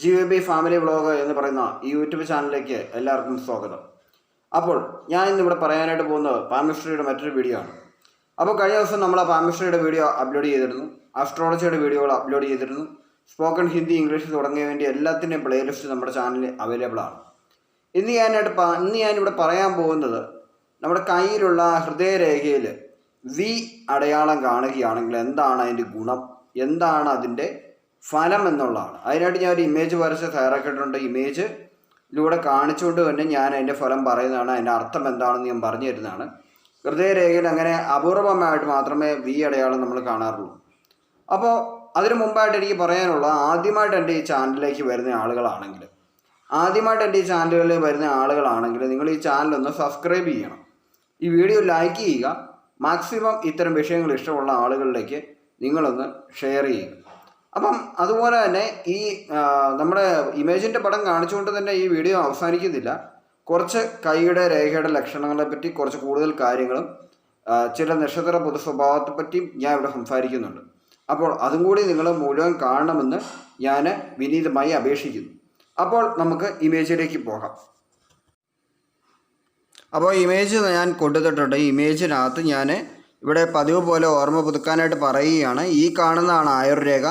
GVB family vlog എന്ന് പറയുന്ന ഈ യൂട്യൂബ് ചാനലിലേക്ക് എല്ലാവർക്കും സ്വാഗതം. അപ്പോൾ ഞാൻ ഇന്നിവിടെ പറയാനായിട്ട് പോകുന്നത് പാമിസ്ട്രിയുടെ മറ്റൊരു വീഡിയോ ആണ്. അപ്പോൾ കഴിഞ്ഞ ദിവസം നമ്മൾ ആ പാമിസ്ട്രിയുടെ വീഡിയോ അപ്ലോഡ് ചെയ്തിരുന്നു, ആസ്ട്രോളജിയുടെ വീഡിയോകൾ അപ്ലോഡ് ചെയ്തിരുന്നു. സ്പോക്കൺ ഹിന്ദി, ഇംഗ്ലീഷ് തുടങ്ങിയ വേണ്ടി എല്ലാത്തിൻ്റെയും പ്ലേലിസ്റ്റ് നമ്മുടെ ചാനലിൽ അവൈലബിൾ ആണ്. ഇന്ന് ഞാനിവിടെ പറയാൻ പോകുന്നത് നമ്മുടെ കയ്യിലുള്ള ഹൃദയരേഖയിൽ വി അടയാളം കാണുകയാണെങ്കിൽ എന്താണ് അതിൻ്റെ ഗുണം, എന്താണ് അതിൻ്റെ ഫലം എന്നുള്ളതാണ്. അതിനായിട്ട് ഞാൻ ഒരു ഇമേജ് വരച്ച് തയ്യാറാക്കിയിട്ടുണ്ട്. ഇമേജിലൂടെ കാണിച്ചുകൊണ്ട് തന്നെ ഞാൻ അതിൻ്റെ ഫലം പറയുന്നതാണ്, അതിൻ്റെ അർത്ഥം എന്താണെന്ന് ഞാൻ പറഞ്ഞു തരുന്നതാണ്. ഹൃദയരേഖയിൽ അങ്ങനെ അപൂർവമായിട്ട് മാത്രമേ വി അടയാളം നമ്മൾ കാണാറുള്ളൂ. അപ്പോൾ അതിനു മുമ്പായിട്ട് എനിക്ക് പറയാനുള്ള, ആദ്യമായിട്ട് എൻ്റെ ഈ ചാനലിലേക്ക് വരുന്ന ആളുകളാണെങ്കിൽ നിങ്ങൾ ഈ ചാനലൊന്ന് സബ്സ്ക്രൈബ് ചെയ്യണം, ഈ വീഡിയോ ലൈക്ക് ചെയ്യുക, മാക്സിമം ഇത്തരം വിഷയങ്ങൾ ഇഷ്ടമുള്ള ആളുകളിലേക്ക് നിങ്ങളൊന്ന് ഷെയർ ചെയ്യുക. അപ്പം അതുപോലെ തന്നെ ഈ നമ്മുടെ ഇമേജിൻ്റെ പടം കാണിച്ചുകൊണ്ട് തന്നെ ഈ വീഡിയോ അവസാനിക്കുന്നില്ല. കുറച്ച് കൈയുടെ രേഖയുടെ ലക്ഷണങ്ങളെ പറ്റി കുറച്ച് കൂടുതൽ കാര്യങ്ങളും ചില നക്ഷത്ര പൊതു സ്വഭാവത്തെ പറ്റിയും ഞാൻ ഇവിടെ സംസാരിക്കുന്നുണ്ട്. അപ്പോൾ അതും കൂടി നിങ്ങൾ മുഴുവൻ കാണണമെന്ന് ഞാൻ വിനീതമായി അപേക്ഷിക്കുന്നു. അപ്പോൾ നമുക്ക് ഇമേജിലേക്ക് പോകാം. അപ്പോൾ ഇമേജ് ഞാൻ കൊണ്ടുവന്നിട്ടുണ്ട്. ഇമേജിനകത്ത് ഞാൻ ഇവിടെ പതിവ് പോലെ ഓർമ്മ പുതുക്കാനായിട്ട് പറയുകയാണ്. ഈ കാണുന്നതാണ് ആയുർരേഖ,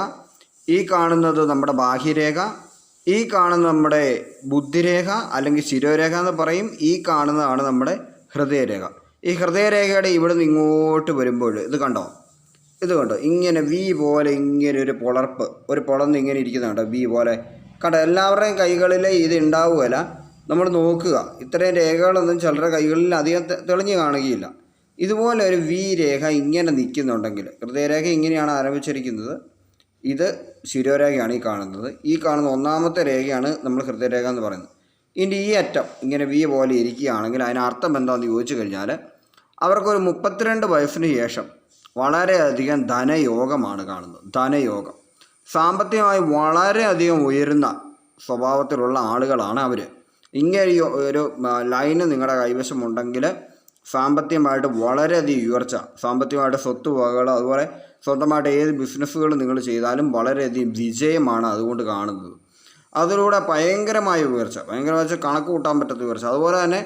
ഈ കാണുന്നത് നമ്മുടെ ബാഹ്യരേഖ, ഈ കാണുന്നത് നമ്മുടെ ബുദ്ധിരേഖ അല്ലെങ്കിൽ ശിരോരേഖ എന്ന് പറയും, ഈ കാണുന്നതാണ് നമ്മുടെ ഹൃദയരേഖ. ഈ ഹൃദയരേഖയുടെ ഇവിടെ നിന്ന് ഇങ്ങോട്ട് വരുമ്പോൾ ഇത് കണ്ടോ ഇങ്ങനെ വി പോലെ ഇങ്ങനെ ഒരു പൊളന്ന് ഇങ്ങനെ ഇരിക്കുന്നുണ്ടോ, വി പോലെ കണ്ടോ. എല്ലാവരുടെയും കൈകളിൽ ഇത് ഉണ്ടാവുകയില്ല. നമ്മൾ നോക്കുക, ഇത്രയും രേഖകളൊന്നും ചിലരുടെ കൈകളിൽ അധികം തെളിഞ്ഞു കാണുകയില്ല. ഇതുപോലെ ഒരു വി രേഖ ഇങ്ങനെ നിൽക്കുന്നുണ്ടെങ്കിൽ, ഹൃദയരേഖ ഇങ്ങനെയാണ് ആരംഭിച്ചിരിക്കുന്നത്, ഇത് ശിരോരേഖയാണ് ഈ കാണുന്ന ഒന്നാമത്തെ രേഖയാണ് നമ്മൾ ഹൃദയരേഖ എന്ന് പറയുന്നത്. ഇതിൻ്റെ ഈ അറ്റം ഇങ്ങനെ വി പോലെ ഇരിക്കുകയാണെങ്കിൽ അതിനർത്ഥം എന്താണെന്ന് ചോദിച്ചു കഴിഞ്ഞാൽ അവർക്കൊരു 32 വയസ്സിന് ശേഷം വളരെയധികം ധനയോഗമാണ് കാണുന്നത്. ധനയോഗം, സാമ്പത്തികമായി വളരെയധികം ഉയരുന്ന സ്വഭാവത്തിലുള്ള ആളുകളാണ് അവർ. ഇങ്ങനെ ഒരു ലൈന് നിങ്ങളുടെ കൈവശമുണ്ടെങ്കിൽ സാമ്പത്തികമായിട്ട് വളരെയധികം ഉയർച്ച, സാമ്പത്തികമായിട്ട് സ്വത്തുവകകൾ, അതുപോലെ സ്വന്തമായിട്ട് ഏത് ബിസിനസ്സുകൾ നിങ്ങൾ ചെയ്താലും വളരെയധികം വിജയമാണ് അതുകൊണ്ട് കാണുന്നത്. അതിലൂടെ ഭയങ്കരമായ ഉയർച്ച കണക്ക് കൂട്ടാൻ പറ്റാത്ത ഉയർച്ച. അതുപോലെ തന്നെ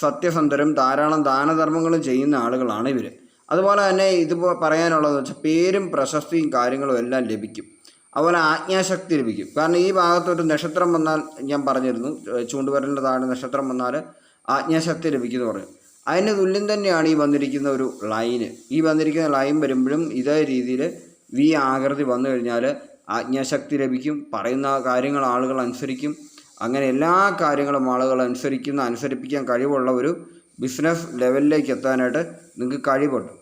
സത്യസന്ധരും ധാരാളം ദാനധർമ്മങ്ങളും ചെയ്യുന്ന ആളുകളാണ് ഇവർ. അതുപോലെ തന്നെ ഇതിപ്പോൾ പറയാനുള്ളതെന്ന് വെച്ചാൽ പേരും പ്രശസ്തിയും കാര്യങ്ങളും എല്ലാം ലഭിക്കും. അതുപോലെ ആജ്ഞാശക്തി ലഭിക്കും. കാരണം ഈ ഭാഗത്തൊരു നക്ഷത്രം വന്നാൽ, ഞാൻ പറഞ്ഞിരുന്നു, ചൂണ്ടുവിരലിൻ്റെ താഴെ നക്ഷത്രം വന്നാൽ ആജ്ഞാശക്തി ലഭിക്കുമെന്ന് പറയും. അതിന് തുല്യം തന്നെയാണ് ഈ വന്നിരിക്കുന്ന ഒരു ലൈന്. ഈ വന്നിരിക്കുന്ന ലൈൻ വരുമ്പോഴും ഇതേ രീതിയിൽ വി ആകൃതി വന്നു കഴിഞ്ഞാൽ ആജ്ഞാശക്തി ലഭിക്കും. പറയുന്ന കാര്യങ്ങൾ ആളുകൾ അനുസരിക്കും. അങ്ങനെ എല്ലാ കാര്യങ്ങളും ആളുകൾ അനുസരിപ്പിക്കാൻ കഴിവുള്ള ഒരു ബിസിനസ് ലെവലിലേക്ക് എത്താനായിട്ട് നിങ്ങൾക്ക് കഴിവുണ്ട്.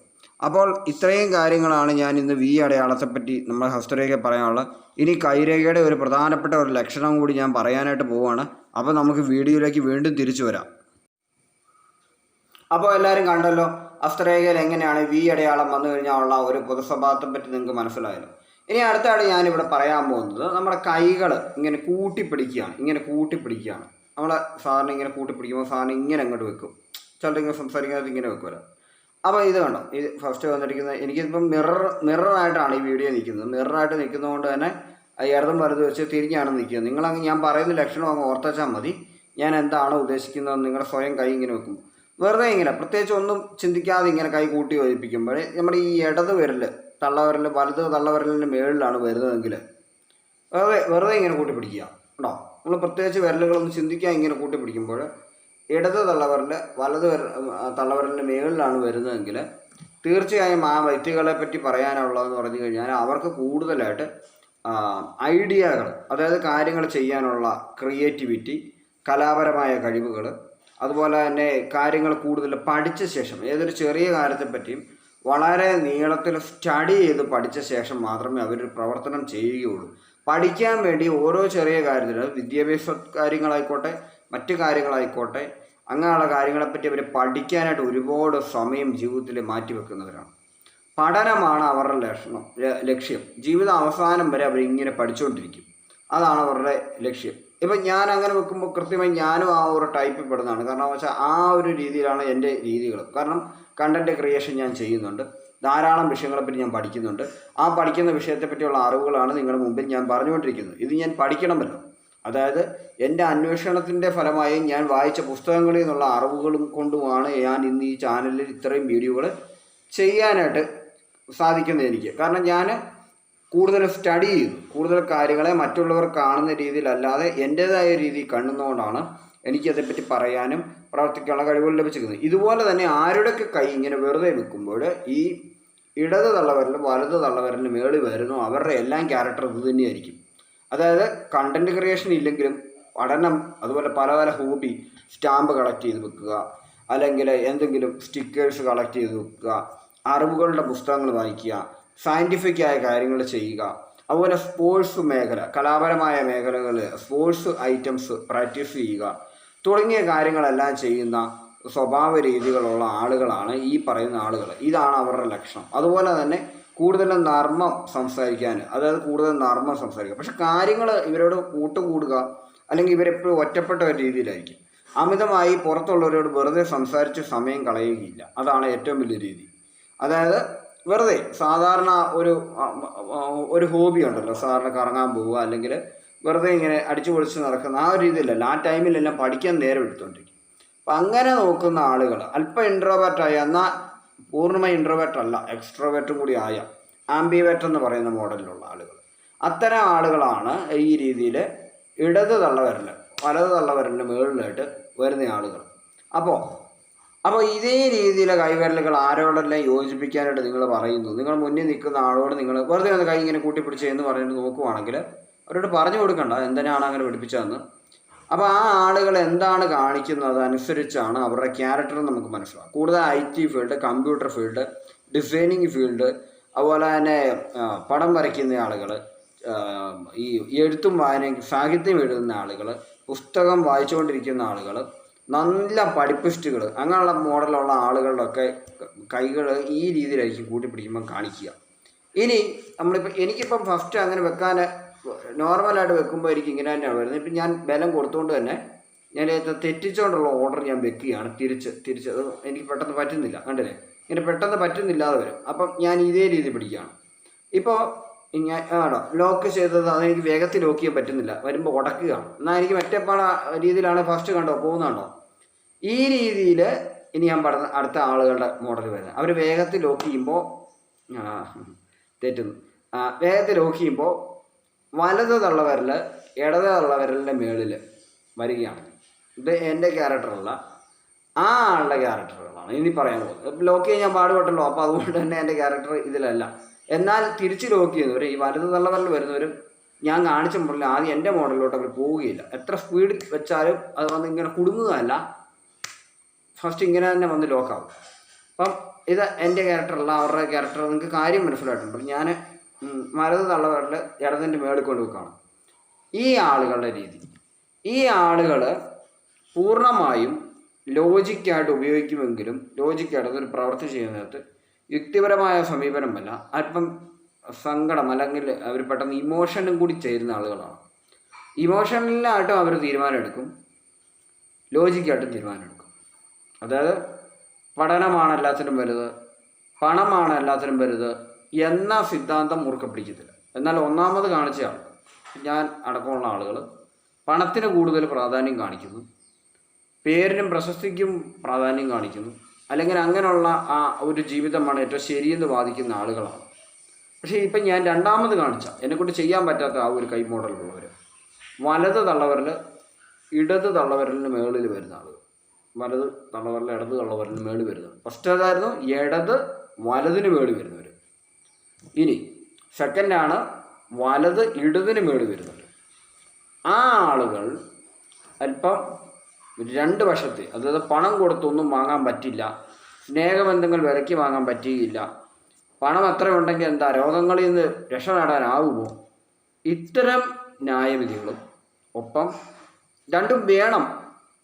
അപ്പോൾ ഇത്രയും കാര്യങ്ങളാണ് ഞാൻ ഇന്ന് വി അടയാളത്തെപ്പറ്റി നമ്മുടെ ഹസ്തരേഖ പറയാനുള്ളത്. ഇനി കൈരേഖയുടെ ഒരു പ്രധാനപ്പെട്ട ഒരു ലക്ഷണം കൂടി ഞാൻ പറയാനായിട്ട് പോവുകയാണ്. അപ്പോൾ നമുക്ക് വീഡിയോയിലേക്ക് വീണ്ടും തിരിച്ചു വരാം. അപ്പോൾ എല്ലാവരും കണ്ടല്ലോ, ഹസ്തരേഖയിൽ എങ്ങനെയാണ് വി അടയാളം വന്നു കഴിഞ്ഞാൽ ഉള്ള ഒരു പൊതുസ്വഭാവത്തെ പറ്റി നിങ്ങൾക്ക് മനസ്സിലായല്ലോ. ഇനി അടുത്തായിട്ട് ഞാനിവിടെ പറയാൻ പോകുന്നത്, നമ്മുടെ കൈകൾ ഇങ്ങനെ കൂട്ടിപ്പിടിക്കുകയാണ്. നമ്മളെ സാറിന് ഇങ്ങനെ കൂട്ടിപ്പിടിക്കുമ്പോൾ സാറിന് ഇങ്ങനെ അങ്ങോട്ട് വെക്കും. ചിലർ ഇങ്ങനെ സംസാരിക്കുന്നത് ഇങ്ങനെ വെക്കുമല്ലോ. അപ്പോൾ ഇത് കണ്ടോ, ഇത് ഫസ്റ്റ് വന്നിരിക്കുന്നത്, എനിക്കിപ്പം മിററായിട്ടാണ് ഈ വീഡിയോ നിൽക്കുന്നത്. മിററായിട്ട് നിൽക്കുന്നതുകൊണ്ട് തന്നെ ഇടതും വലതും വെച്ച് തിരിഞ്ഞാണ് നിൽക്കുന്നത്. നിങ്ങളങ്ങ് ഞാൻ പറയുന്ന ലക്ഷണം അങ്ങ് ഓർത്താച്ചാൽ മതി. ഞാൻ എന്താണ് ഉദ്ദേശിക്കുന്നതെന്ന് നിങ്ങൾ സ്വയം കൈ ഇങ്ങനെ വെക്കും. വെറുതെ ഇങ്ങനെ പ്രത്യേകിച്ച് ഒന്നും ചിന്തിക്കാതെ ഇങ്ങനെ കൈ കൂട്ടി യോജിപ്പിക്കുമ്പോൾ നമ്മുടെ ഈ ഇടത് വലത് തള്ളവിരലിൻ്റെ മുകളിലാണ് വരുന്നതെങ്കിൽ വെറുതെ ഇങ്ങനെ കൂട്ടിപ്പിടിക്കുക കേട്ടോ. നമ്മൾ പ്രത്യേകിച്ച് വിരലുകളൊന്നും ചിന്തിക്കാൻ ഇങ്ങനെ കൂട്ടിപ്പിടിക്കുമ്പോൾ ഇടത് വലത് തള്ളവിരലിൻ്റെ മുകളിലാണ് വരുന്നതെങ്കിൽ തീർച്ചയായും ആ വ്യക്തികളെ പറ്റി പറയാനുള്ളതെന്ന് പറഞ്ഞു കഴിഞ്ഞാൽ അവർക്ക് കൂടുതലായിട്ട് ഐഡിയകൾ, അതായത് കാര്യങ്ങൾ ചെയ്യാനുള്ള ക്രിയേറ്റിവിറ്റി, കലാപരമായ കഴിവുകൾ, അതുപോലെ തന്നെ കാര്യങ്ങൾ കൂടുതൽ പഠിച്ച ശേഷം, ഏതൊരു ചെറിയ കാര്യത്തെപ്പറ്റിയും വളരെ നീളത്തിൽ സ്റ്റഡി ചെയ്ത് പഠിച്ച ശേഷം മാത്രമേ അവർ പ്രവർത്തനം ചെയ്യുകയുള്ളൂ. പഠിക്കാൻ വേണ്ടി ഓരോ ചെറിയ കാര്യത്തിലും, വിദ്യാഭ്യാസ കാര്യങ്ങളായിക്കോട്ടെ മറ്റു കാര്യങ്ങളായിക്കോട്ടെ, അങ്ങനെയുള്ള കാര്യങ്ങളെപ്പറ്റി അവർ പഠിക്കാനായിട്ട് ഒരുപാട് സമയം ജീവിതത്തിൽ മാറ്റിവെക്കുന്നവരാണ്. പഠനമാണ് അവരുടെ ലക്ഷ്യം. ജീവിത അവസാനം വരെ അവരിങ്ങനെ പഠിച്ചുകൊണ്ടിരിക്കും. അതാണ് അവരുടെ ലക്ഷ്യം. ഇപ്പം ഞാൻ അങ്ങനെ വെക്കുമ്പോൾ കൃത്യമായി ഞാനും ആ ഒരു ടൈപ്പിൽ പെടുന്നതാണ്. കാരണം വെച്ചാൽ ആ ഒരു രീതിയിലാണ് എൻ്റെ രീതികൾ. കാരണം കണ്ടൻറ് ക്രിയേഷൻ ഞാൻ ചെയ്യുന്നുണ്ട്, ധാരാളം വിഷയങ്ങളെപ്പറ്റി ഞാൻ പഠിക്കുന്നുണ്ട്. ആ പഠിക്കുന്ന വിഷയത്തെപ്പറ്റിയുള്ള അറിവുകളാണ് നിങ്ങളുടെ മുമ്പിൽ ഞാൻ പറഞ്ഞുകൊണ്ടിരിക്കുന്നത്. ഇത് ഞാൻ പഠിക്കണമല്ലോ. അതായത് എൻ്റെ അന്വേഷണത്തിൻ്റെ ഫലമായി ഞാൻ വായിച്ച പുസ്തകങ്ങളിൽ നിന്നുള്ള അറിവുകളും കൊണ്ടുമാണ് ഞാൻ ഇന്ന് ഈ ചാനലിൽ ഇത്രയും വീഡിയോകൾ ചെയ്യാനായിട്ട് സാധിക്കുന്നത് എനിക്ക്. കാരണം ഞാൻ കൂടുതൽ സ്റ്റഡി ചെയ്തു, കൂടുതൽ കാര്യങ്ങളെ മറ്റുള്ളവർ കാണുന്ന രീതിയിലല്ലാതെ എൻ്റേതായ രീതിയിൽ കാണുന്നതുകൊണ്ടാണ് എനിക്കതേപ്പറ്റി പറയാനും പ്രവർത്തിക്കാനുള്ള കഴിവുകൾ ലഭിച്ചിരിക്കുന്നത്. ഇതുപോലെ തന്നെ ആരുടെയൊക്കെ കൈ ഇങ്ങനെ വെറുതെ വെക്കുമ്പോൾ ഈ ഇടത് തള്ളവിരലും വലത് തള്ളവിരലിന് മേളിൽ വരുന്നു അവരുടെ എല്ലാം ക്യാരക്ടർ ഇത് തന്നെയായിരിക്കും. അതായത് കണ്ടന്റ് ക്രിയേഷൻ ഇല്ലെങ്കിലും പഠനം, അതുപോലെ പല പല ഹോബി, സ്റ്റാമ്പ് കളക്ട് ചെയ്ത് വെക്കുക, അല്ലെങ്കിൽ എന്തെങ്കിലും സ്റ്റിക്കേഴ്സ് കളക്ട് ചെയ്ത് വെക്കുക, അറിവുകളുടെ പുസ്തകങ്ങൾ വായിക്കുക, സയൻറ്റിഫിക് ആയ കാര്യങ്ങൾ ചെയ്യുക, അതുപോലെ സ്പോർട്സ് മേഖല, കലാപരമായ മേഖലകൾ, സ്പോർട്സ് ഐറ്റംസ് പ്രാക്ടീസ് ചെയ്യുക തുടങ്ങിയ കാര്യങ്ങളെല്ലാം ചെയ്യുന്ന സ്വഭാവ രീതികളുള്ള ആളുകളാണ് ഈ പറയുന്ന ആളുകൾ. ഇതാണ് അവരുടെ ലക്ഷണം. അതുപോലെ തന്നെ കൂടുതലും നർമ്മം സംസാരിക്കാൻ, അതായത് കൂടുതൽ നർമ്മം സംസാരിക്കുക. പക്ഷെ കാര്യങ്ങൾ ഇവരോട് കൂട്ടുകൂടുക, അല്ലെങ്കിൽ ഇവരെപ്പോഴും ഒറ്റപ്പെട്ട ഒരു രീതിയിലായിരിക്കും. അമിതമായി പുറത്തുള്ളവരോട് വെറുതെ സംസാരിച്ച് സമയം കളയുകയില്ല. അതാണ് ഏറ്റവും വലിയ രീതി. അതായത് വെറുതെ സാധാരണ ഒരു ഹോബി ഉണ്ടല്ലോ, സാധാരണ കറങ്ങാൻ പോവുക, അല്ലെങ്കിൽ വെറുതെ ഇങ്ങനെ അടിച്ചു പൊളിച്ച് നടക്കുന്ന ആ ഒരു രീതിയിലല്ല. ആ ടൈമിലെല്ലാം പഠിക്കാൻ നേരം എടുത്തുകൊണ്ടിരിക്കും. അപ്പം അങ്ങനെ നോക്കുന്ന ആളുകൾ അല്പം ഇൻട്രോവേർട്ടായ, എന്നാൽ പൂർണ്ണമായി ഇൻട്രോവേർട്ട് അല്ല, എക്സ്ട്രോവേർട്ടും കൂടി ആയ, ആംബിവേർട്ട് എന്ന് പറയുന്ന മോഡലിലുള്ള ആളുകൾ, അത്തരം ആളുകളാണ് ഈ രീതിയിൽ ഇടത് തള്ളവിരൽ വലത് തള്ളവിരലിൻ്റെ മുകളിലായിട്ട് വരുന്ന ആളുകൾ. അപ്പോൾ ഇതേ രീതിയിലെ കൈവിരലുകൾ ആരോടെല്ലാം യോജിപ്പിക്കാനായിട്ട് നിങ്ങൾ പറയുന്നു. നിങ്ങൾ മുന്നിൽ നിൽക്കുന്ന ആളോട് നിങ്ങൾ വെറുതെ ഒന്ന് കൈ ഇങ്ങനെ കൂട്ടിപ്പിടിച്ച് എന്ന് പറഞ്ഞിട്ട് നോക്കുവാണെങ്കിൽ അവരോട് പറഞ്ഞു കൊടുക്കണ്ട എന്തിനാണ് അങ്ങനെ പഠിപ്പിച്ചതെന്ന്. അപ്പോൾ ആ ആളുകൾ എന്താണ് കാണിക്കുന്നത് അതനുസരിച്ചാണ് അവരുടെ ക്യാരക്ടർ നമുക്ക് മനസ്സിലാവും. കൂടുതൽ IT field, computer field, designing field, അതുപോലെ തന്നെ പടം വരയ്ക്കുന്ന ആളുകൾ, ഈ എഴുത്തും വായനയും സാഹിത്യം എഴുതുന്ന ആളുകൾ, പുസ്തകം വായിച്ചുകൊണ്ടിരിക്കുന്ന ആളുകൾ, നല്ല പഠിപ്പിസ്റ്റുകൾ, അങ്ങനെയുള്ള മോഡലുള്ള ആളുകളുടെയൊക്കെ കൈകൾ ഈ രീതിയിലായിരിക്കും കൂട്ടിപ്പിടിക്കുമ്പം കാണിക്കുക. ഇനി എനിക്കിപ്പം ഫസ്റ്റ് അങ്ങനെ വെക്കാൻ നോർമലായിട്ട് വെക്കുമ്പോൾ എനിക്ക് ഇങ്ങനെ തന്നെയാണ് വരുന്നത്. ഇപ്പം ഞാൻ ബലം കൊടുത്തുകൊണ്ട് തന്നെ ഞാൻ തെറ്റിച്ചുകൊണ്ടുള്ള ഓർഡർ ഞാൻ വെക്കുകയാണ്. തിരിച്ച് അത് എനിക്ക് പെട്ടെന്ന് പറ്റുന്നില്ല, കണ്ടില്ലേ, ഇങ്ങനെ പെട്ടെന്ന് പറ്റുന്നില്ലാതെ വരും. അപ്പം ഞാൻ ഇതേ രീതി പിടിക്കുകയാണ്. ഇപ്പോൾ ഞാൻ ലോക്ക് ചെയ്തത് അതെനിക്ക് വേഗത്തിൽ ലോക്ക് ചെയ്യാൻ പറ്റുന്നില്ല, വരുമ്പോൾ ഉടക്കുകയാണ്. എന്നാൽ എനിക്ക് മറ്റേ രീതിയിലാണ് ഫസ്റ്റ് പോകുന്നുണ്ടോ. ഈ രീതിയിൽ ഇനി ഞാൻ പറഞ്ഞ അടുത്ത ആളുകളുടെ മോഡൽ വരുന്നത്. അവർ വേഗത്തിൽ ലോക്ക് ചെയ്യുമ്പോൾ തെറ്റുന്നു. വേഗത്തിൽ ലോക്ക് ചെയ്യുമ്പോൾ വലത് തള്ളവിരൽ ഇടത് തള്ളവിരലിൻ്റെ മേളിൽ വരികയാണ്. ഇത് എൻ്റെ ക്യാരക്ടറല്ല, ആ ആളുടെ ക്യാരക്ടറുകളാണ് ഇനി പറയാൻ പോകുന്നത്. ലോക്ക് ചെയ്യാൻ ഞാൻ പാടുപെട്ടല്ലോ, അപ്പോൾ അതുകൊണ്ട് തന്നെ എൻ്റെ ക്യാരക്ടർ ഇതിലല്ല. എന്നാൽ തിരിച്ച് ലോക്ക് ചെയ്യുന്നവർ, ഈ വലത് തള്ളവിരൽ വരുന്നവരും ഞാൻ കാണിച്ച മോഡലിൽ ആദ്യം എൻ്റെ മോഡലിലോട്ട് അവർ പോവുകയില്ല. എത്ര സ്പീഡ് വെച്ചാലും അത് വന്ന് ഇങ്ങനെ കുടുങ്ങുകയല്ല, ഫസ്റ്റ് ഇങ്ങനെ തന്നെ വന്ന് ലോക്കാവും. അപ്പം ഇത് എൻ്റെ ക്യാരക്ടറല്ല, അവരുടെ ക്യാരക്ടർ. നിങ്ങൾക്ക് കാര്യം മനസ്സിലായിട്ടുണ്ട്. ഞാൻ വലത് തള്ളവിരൽ ഇടതിൻ്റെ മേളിൽ കൊണ്ട് വെക്കുകയാണ്. ഈ ആളുകളുടെ രീതി, ഈ ആളുകൾ പൂർണ്ണമായും ലോജിക്കായിട്ട് ഉപയോഗിക്കുമെങ്കിലും ലോജിക്കായിട്ട് ഒരു പ്രവൃത്തി ചെയ്യുന്നതിനകത്ത് യുക്തിപരമായ സമീപനമല്ല, അല്പം സങ്കടം അല്ലെങ്കിൽ അവർ പെട്ടെന്ന് ഇമോഷനും കൂടി ചേരുന്ന ആളുകളാണ്. ഇമോഷണലായിട്ടും അവർ തീരുമാനം എടുക്കും, ലോജിക്കായിട്ടും തീരുമാനം എടുക്കും. അതായത് പഠനമാണ് എല്ലാത്തിനും വലുത്, പണമാണ് എല്ലാത്തിനും വലുത് എന്ന സിദ്ധാന്തം മുറുക്കെ പിടിക്കത്തില്ല. എന്നാൽ ഒന്നാമത് കാണിച്ച ആൾ, ഞാൻ അടക്കമുള്ള ആളുകൾ പണത്തിന് കൂടുതൽ പ്രാധാന്യം കാണിക്കുന്നു, പേരിനും പ്രശസ്തിക്കും പ്രാധാന്യം കാണിക്കുന്നു, അല്ലെങ്കിൽ അങ്ങനെയുള്ള ആ ഒരു ജീവിതമാണ് ഏറ്റവും ശരിയെന്ന് വാദിക്കുന്ന ആളുകളാണ്. പക്ഷേ ഇപ്പം ഞാൻ രണ്ടാമത് കാണിച്ച എന്നെക്കൊണ്ട് ചെയ്യാൻ പറ്റാത്ത ആ ഒരു കൈ മോഡലുള്ളവർ, വലത് തള്ളവിരൽ ഇടത് തള്ളവിരലിന് മേളിൽ വരുന്ന ആളുകൾ, വലത് തള്ളവിരൽ ഇടത് തള്ളവിരലിന് മേളിൽ വരുന്നത്. ഫസ്റ്റ് അതായിരുന്നു ഇടത് വലതിന് മേളിൽ വരുന്നവർ. ഇനി സെക്കൻഡാണ് വലത് ഇടതിന് മേളിൽ വരുന്നത്. ആ ആളുകൾ അല്പം രണ്ട് വശത്ത്, അതായത് പണം കൊടുത്തൊന്നും വാങ്ങാൻ പറ്റില്ല, സ്നേഹബന്ധങ്ങൾ വിലയ്ക്ക് വാങ്ങാൻ പറ്റുകയില്ല, പണം എത്ര ഉണ്ടെങ്കിൽ എന്താ രോഗങ്ങളിൽ നിന്ന് രക്ഷ നേടാനാകുമോ, ഇത്തരം ന്യായവിധികളും ഒപ്പം രണ്ടും വേണം,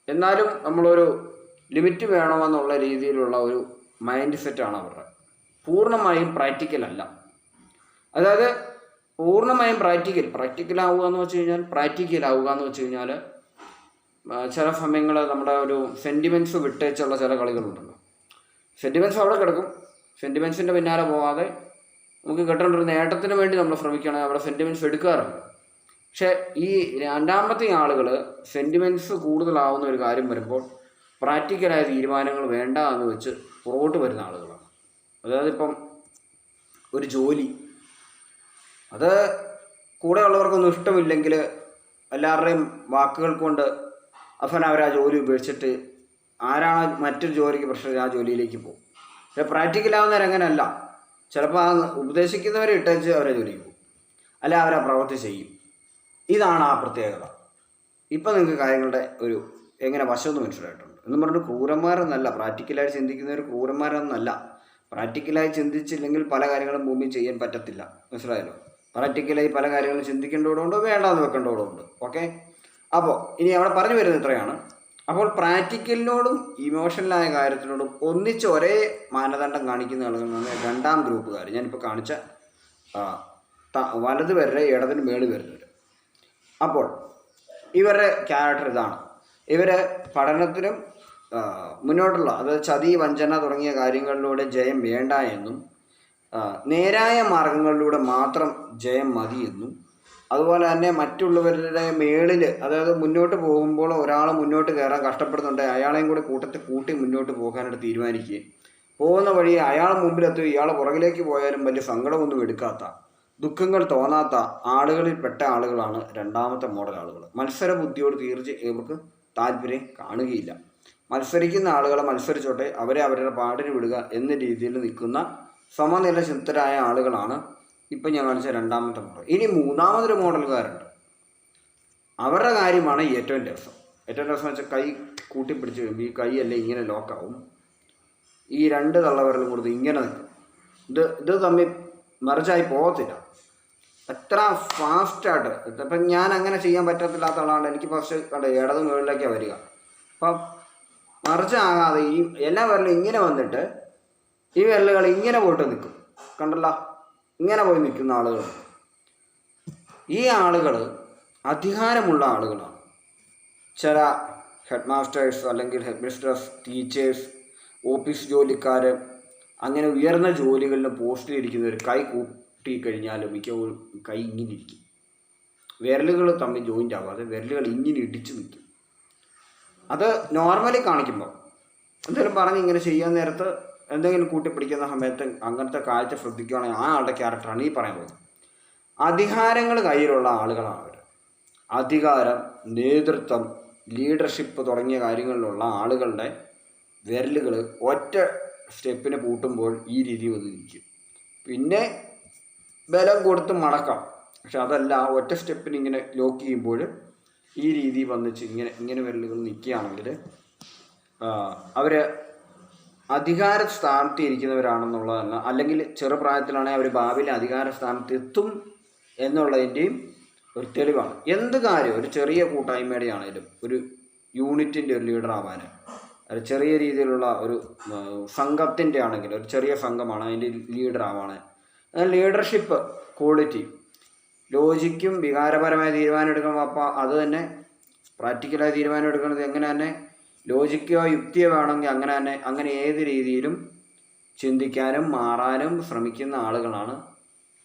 എന്നാലും നമ്മളൊരു ലിമിറ്റ് വേണമെന്നുള്ള രീതിയിലുള്ള ഒരു മൈൻഡ് സെറ്റാണ് അവരുടെ. പൂർണ്ണമായും പ്രാക്ടിക്കൽ അല്ല. അതായത് പൂർണ്ണമായും പ്രാക്ടിക്കലാവുക എന്ന് വെച്ച് കഴിഞ്ഞാൽ ചില സമയങ്ങൾ നമ്മുടെ ഒരു സെൻറ്റിമെൻറ്റ്സ് വിട്ടേച്ചുള്ള ചില കളികളുണ്ടല്ലോ. സെൻറ്റിമെൻറ്റ്സ് അവിടെ കിടക്കും. സെൻറ്റിമെൻറ്റ്സിൻ്റെ പിന്നാലെ പോകാതെ നമുക്ക് കിട്ടേണ്ട ഒരു നേട്ടത്തിന് വേണ്ടി നമ്മൾ ശ്രമിക്കുകയാണെങ്കിൽ അവിടെ സെൻറ്റിമെൻറ്റ്സ് എടുക്കാറുണ്ട്. പക്ഷെ ഈ രണ്ടാമത്തെ ആളുകൾ സെൻറ്റിമെൻറ്റ്സ് കൂടുതലാവുന്ന ഒരു കാര്യം വരുമ്പോൾ പ്രാക്ടിക്കലായ തീരുമാനങ്ങൾ വേണ്ട എന്ന് വെച്ച് പുറകോട്ട് വരുന്ന ആളുകളാണ്. അതായത് ഇപ്പം ഒരു ജോലി, അത് കൂടെ ഉള്ളവർക്കൊന്നും ഇഷ്ടമില്ലെങ്കിൽ എല്ലാവരുടെയും വാക്കുകൾ കൊണ്ട് അവർ ആ ജോലി ഉപേക്ഷിച്ചിട്ട് ആരാണ് മറ്റൊരു ജോലിക്ക് പ്രശ്നം ആ ജോലിയിലേക്ക് പോകും. പക്ഷേ പ്രാക്ടിക്കലാവുന്നവർ അങ്ങനെയല്ല. ചിലപ്പോൾ ആ ഉപദേശിക്കുന്നവരെ ഇട്ടേച്ച് അവരെ ജോലിക്ക് പോകും, അല്ല അവരാ പ്രവൃത്തി ചെയ്യും. ഇതാണ് ആ പ്രത്യേകത. ഇപ്പം നിങ്ങൾക്ക് കാര്യങ്ങളുടെ ഒരു എങ്ങനെ വശമൊന്നും മനസ്സിലായിട്ടുണ്ട് എന്ന് പറഞ്ഞിട്ട് ക്രൂരന്മാരെന്നല്ല, പ്രാക്ടിക്കലായി ചിന്തിക്കുന്നവർ ക്രൂരന്മാരെന്നല്ല. പ്രാക്ടിക്കലായി ചിന്തിച്ചില്ലെങ്കിൽ പല കാര്യങ്ങളും ഭൂമിയിൽ ചെയ്യാൻ പറ്റത്തില്ല. മനസ്സിലായല്ലോ? പ്രാക്ടിക്കലായി പല കാര്യങ്ങളും ചിന്തിക്കേണ്ടതുകൊണ്ട് വേണ്ടാന്ന് വെക്കേണ്ടതുകൊണ്ട്. ഓക്കെ, അപ്പോൾ ഇനി അവിടെ പറഞ്ഞു വരുന്നത് ഇത്രയാണ്. അപ്പോൾ പ്രാക്ടിക്കലിനോടും ഇമോഷണലായ കാര്യത്തിനോടും ഒന്നിച്ച് ഒരേ മാനദണ്ഡം കാണിക്കുന്ന ആളുകളാണ് രണ്ടാം ഗ്രൂപ്പുകാർ. ഞാനിപ്പോൾ കാണിച്ച വലത് പേരുടെ ഇടതിന് മേളിൽ വരുന്നവർ. അപ്പോൾ ഇവരുടെ ക്യാരക്ടർ ഇതാണ്. ഇവർ പഠനത്തിനും മുന്നോട്ടുള്ള, അതായത് ചതി, വഞ്ചന തുടങ്ങിയ കാര്യങ്ങളിലൂടെ ജയം വേണ്ട എന്നും നേരായ മാർഗങ്ങളിലൂടെ മാത്രം ജയം മതിയെന്നും, അതുപോലെ തന്നെ മറ്റുള്ളവരുടെ മേളിൽ, അതായത് മുന്നോട്ട് പോകുമ്പോൾ ഒരാൾ മുന്നോട്ട് കയറാൻ കഷ്ടപ്പെടുന്നുണ്ടെങ്കിൽ അയാളെയും കൂടി കൂട്ടി മുന്നോട്ട് പോകാനായിട്ട് തീരുമാനിക്കുകയും പോകുന്ന വഴി അയാൾ മുമ്പിലെത്തും ഇയാൾ പുറകിലേക്ക് പോയാലും വലിയ സങ്കടമൊന്നും എടുക്കാത്ത, ദുഃഖങ്ങൾ തോന്നാത്ത ആളുകളിൽ പെട്ട ആളുകളാണ് രണ്ടാമത്തെ മോഡൽ ആളുകൾ. മത്സര ബുദ്ധിയോട് ഇവർക്ക് താല്പര്യം കാണുകയില്ല. മത്സരിക്കുന്ന ആളുകളെ മത്സരിച്ചോട്ടെ, അവരെ അവരുടെ പാടിന് വിടുക എന്ന രീതിയിൽ നിൽക്കുന്ന സമനില ചിത്തരായ ആളുകളാണ് ഇപ്പം ഞാൻ കാണിച്ച രണ്ടാമത്തെ മോഡൽ. ഇനി മൂന്നാമതൊരു മോഡലുകാരുണ്ട്. അവരുടെ കാര്യമാണ് ഏറ്റവും രസം. ഏറ്റവും രസം വെച്ചാൽ കൈ കൂട്ടിപ്പിടിച്ച് കഴിയുമ്പോൾ ഈ കൈയല്ലേ ഇങ്ങനെ ലോക്കാവും, ഈ രണ്ട് തള്ളവിരലും കൊടുത്ത് ഇങ്ങനെ നിൽക്കും. ഇത് തമ്മിൽ മറിച്ചായി പോകത്തില്ല. എത്ര ഫാസ്റ്റായിട്ട്. ഇപ്പം ഞാൻ അങ്ങനെ ചെയ്യാൻ പറ്റത്തില്ലാത്ത ആളാണ്. എനിക്ക് ഫസ്റ്റ് കണ്ട ഇടത് മുകളിലേക്കാണ് വരിക. അപ്പം മറിച്ചാകാതെ ഈ എല്ലാ വിരലും ഇങ്ങനെ വന്നിട്ട് ഈ വിരലുകൾ ഇങ്ങനെ പോയിട്ട് നിൽക്കും. കണ്ടല്ലോ, ഇങ്ങനെ പോയി നിൽക്കുന്ന ആളുകൾ. ഈ ആളുകൾ അധികാരമുള്ള ആളുകളാണ്. ചില ഹെഡ് മാസ്റ്റേഴ്സ് അല്ലെങ്കിൽ ഹെഡ് മിസ്ട്രസ്, ടീച്ചേഴ്സ്, ഓഫീസ് ജോലിക്കാർ, അങ്ങനെ ഉയർന്ന ജോലികളിൽ പോസ്റ്റിലിരിക്കുന്നവർ കൈ കൂട്ടി കഴിഞ്ഞാൽ മിക്കപ്പോഴും കൈ ഇങ്ങനെ ഇരിക്കും. വിരലുകൾ തമ്മിൽ ജോയിൻ്റ് ആവാതെ വിരലുകൾ ഇങ്ങനെ ഇടിച്ച് നിൽക്കും. അത് നോർമലി കാണിക്കുമ്പോൾ എന്തെങ്കിലും പറഞ്ഞ് ഇങ്ങനെ ചെയ്യാൻ നേരത്ത് എന്തെങ്കിലും കൂട്ടിപ്പിടിക്കുന്ന സമയത്ത് അങ്ങനത്തെ കാഴ്ച ശ്രദ്ധിക്കുകയാണെങ്കിൽ ആ ആളുടെ ക്യാരക്ടറാണ് ഈ പറയാൻ പോകുന്നത്. അധികാരങ്ങൾ കയ്യിലുള്ള ആളുകളാണ് അവർ. അധികാരം, നേതൃത്വം, ലീഡർഷിപ്പ് തുടങ്ങിയ കാര്യങ്ങളിലുള്ള ആളുകളുടെ വിരലുകൾ ഒറ്റ സ്റ്റെപ്പിന് പൂട്ടുമ്പോൾ ഈ രീതി വന്ന് നിൽക്കും. പിന്നെ ബലം കൊടുത്ത് മടക്കാം. പക്ഷെ അതല്ല, ഒറ്റ സ്റ്റെപ്പിന് ഇങ്ങനെ ലോക്ക് ചെയ്യുമ്പോൾ ഈ രീതി വന്നിച്ച് ഇങ്ങനെ വിരലുകൾ നിൽക്കുകയാണെങ്കിൽ അവർ അധികാര സ്ഥാനത്ത് ഇരിക്കുന്നവരാണെന്നുള്ളതല്ല, അല്ലെങ്കിൽ ചെറുപ്രായത്തിലാണെങ്കിൽ അവർ ഭാവിയിൽ അധികാര സ്ഥാനത്ത് എത്തും എന്നുള്ളതിൻ്റെയും ഒരു തെളിവാണ്. എന്ത് കാര്യം, ഒരു ചെറിയ കൂട്ടായ്മയുടെ ആണെങ്കിലും ഒരു യൂണിറ്റിൻ്റെ ഒരു ലീഡർ ആവാൻ, ഒരു ചെറിയ രീതിയിലുള്ള ഒരു സംഘത്തിൻ്റെ ആണെങ്കിൽ ഒരു ചെറിയ സംഘമാണ് അതിൻ്റെ ലീഡർ ആവാൻ, ലീഡർഷിപ്പ് ക്വാളിറ്റി, ലോജിക്കും വികാരപരമായ തീരുമാനം എടുക്കുമ്പോൾ അപ്പോൾ അത് തന്നെ പ്രാക്ടിക്കലായ തീരുമാനം എടുക്കുന്നത് എങ്ങനെ തന്നെ ലോജിക്കോ യുക്തിയോ വേണമെങ്കിൽ അങ്ങനെ ഏത് രീതിയിലും ചിന്തിക്കാനും മാറാനും ശ്രമിക്കുന്ന ആളുകളാണ്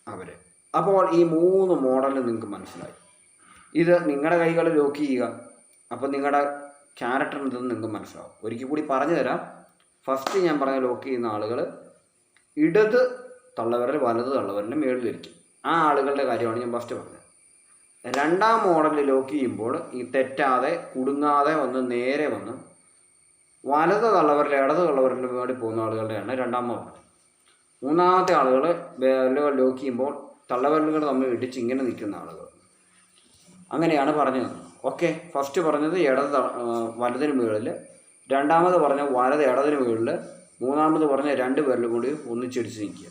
അവർ. അപ്പോൾ ഈ 3 മോഡൽ നിങ്ങൾക്ക് മനസ്സിലായി. ഇത് നിങ്ങളുടെ കൈകൾ ലോക്ക് ചെയ്യുക. അപ്പോൾ നിങ്ങളുടെ ക്യാരക്ടർ എന്തെന്ന് നിങ്ങൾക്ക് മനസ്സിലാവും. ഒരിക്കൽ കൂടി പറഞ്ഞു തരാം. ഫസ്റ്റ് ഞാൻ പറഞ്ഞ ലോക്ക് ചെയ്യുന്ന ആളുകൾ ഇടത് തള്ളവിരൽ വലത് തള്ളവിരലിൻ്റെ മേളിലിരിക്കും. ആ ആളുകളുടെ കാര്യമാണ് ഞാൻ ഫസ്റ്റ് പറഞ്ഞത്. രണ്ടാം മോഡലിൽ ലോക്ക് ചെയ്യുമ്പോൾ ഈ തെറ്റാതെ കുടുങ്ങാതെ വന്ന് നേരെ വന്ന് വലത് തള്ളവിരൽ ഇടത് തള്ളവിരലിന് വേണ്ടി പോകുന്ന ആളുകളുടെയാണ് രണ്ടാം മോഡൽ. മൂന്നാമത്തെ ആളുകൾ വിരലുകൾ ലോക്ക് ചെയ്യുമ്പോൾ തള്ളവിരലുകൾ തമ്മിൽ ഇടിച്ച് ഇങ്ങനെ നിൽക്കുന്ന ആളുകൾ. അങ്ങനെയാണ് പറഞ്ഞത്. ഓക്കെ, ഫസ്റ്റ് പറഞ്ഞത് വലതിന് മുകളിൽ, രണ്ടാമത് പറഞ്ഞ വലത് ഇടതിന് മുകളിൽ, മൂന്നാമത് പറഞ്ഞ 2 പേരിലും കൂടി ഒന്നിച്ചിടിച്ച് നിൽക്കുക.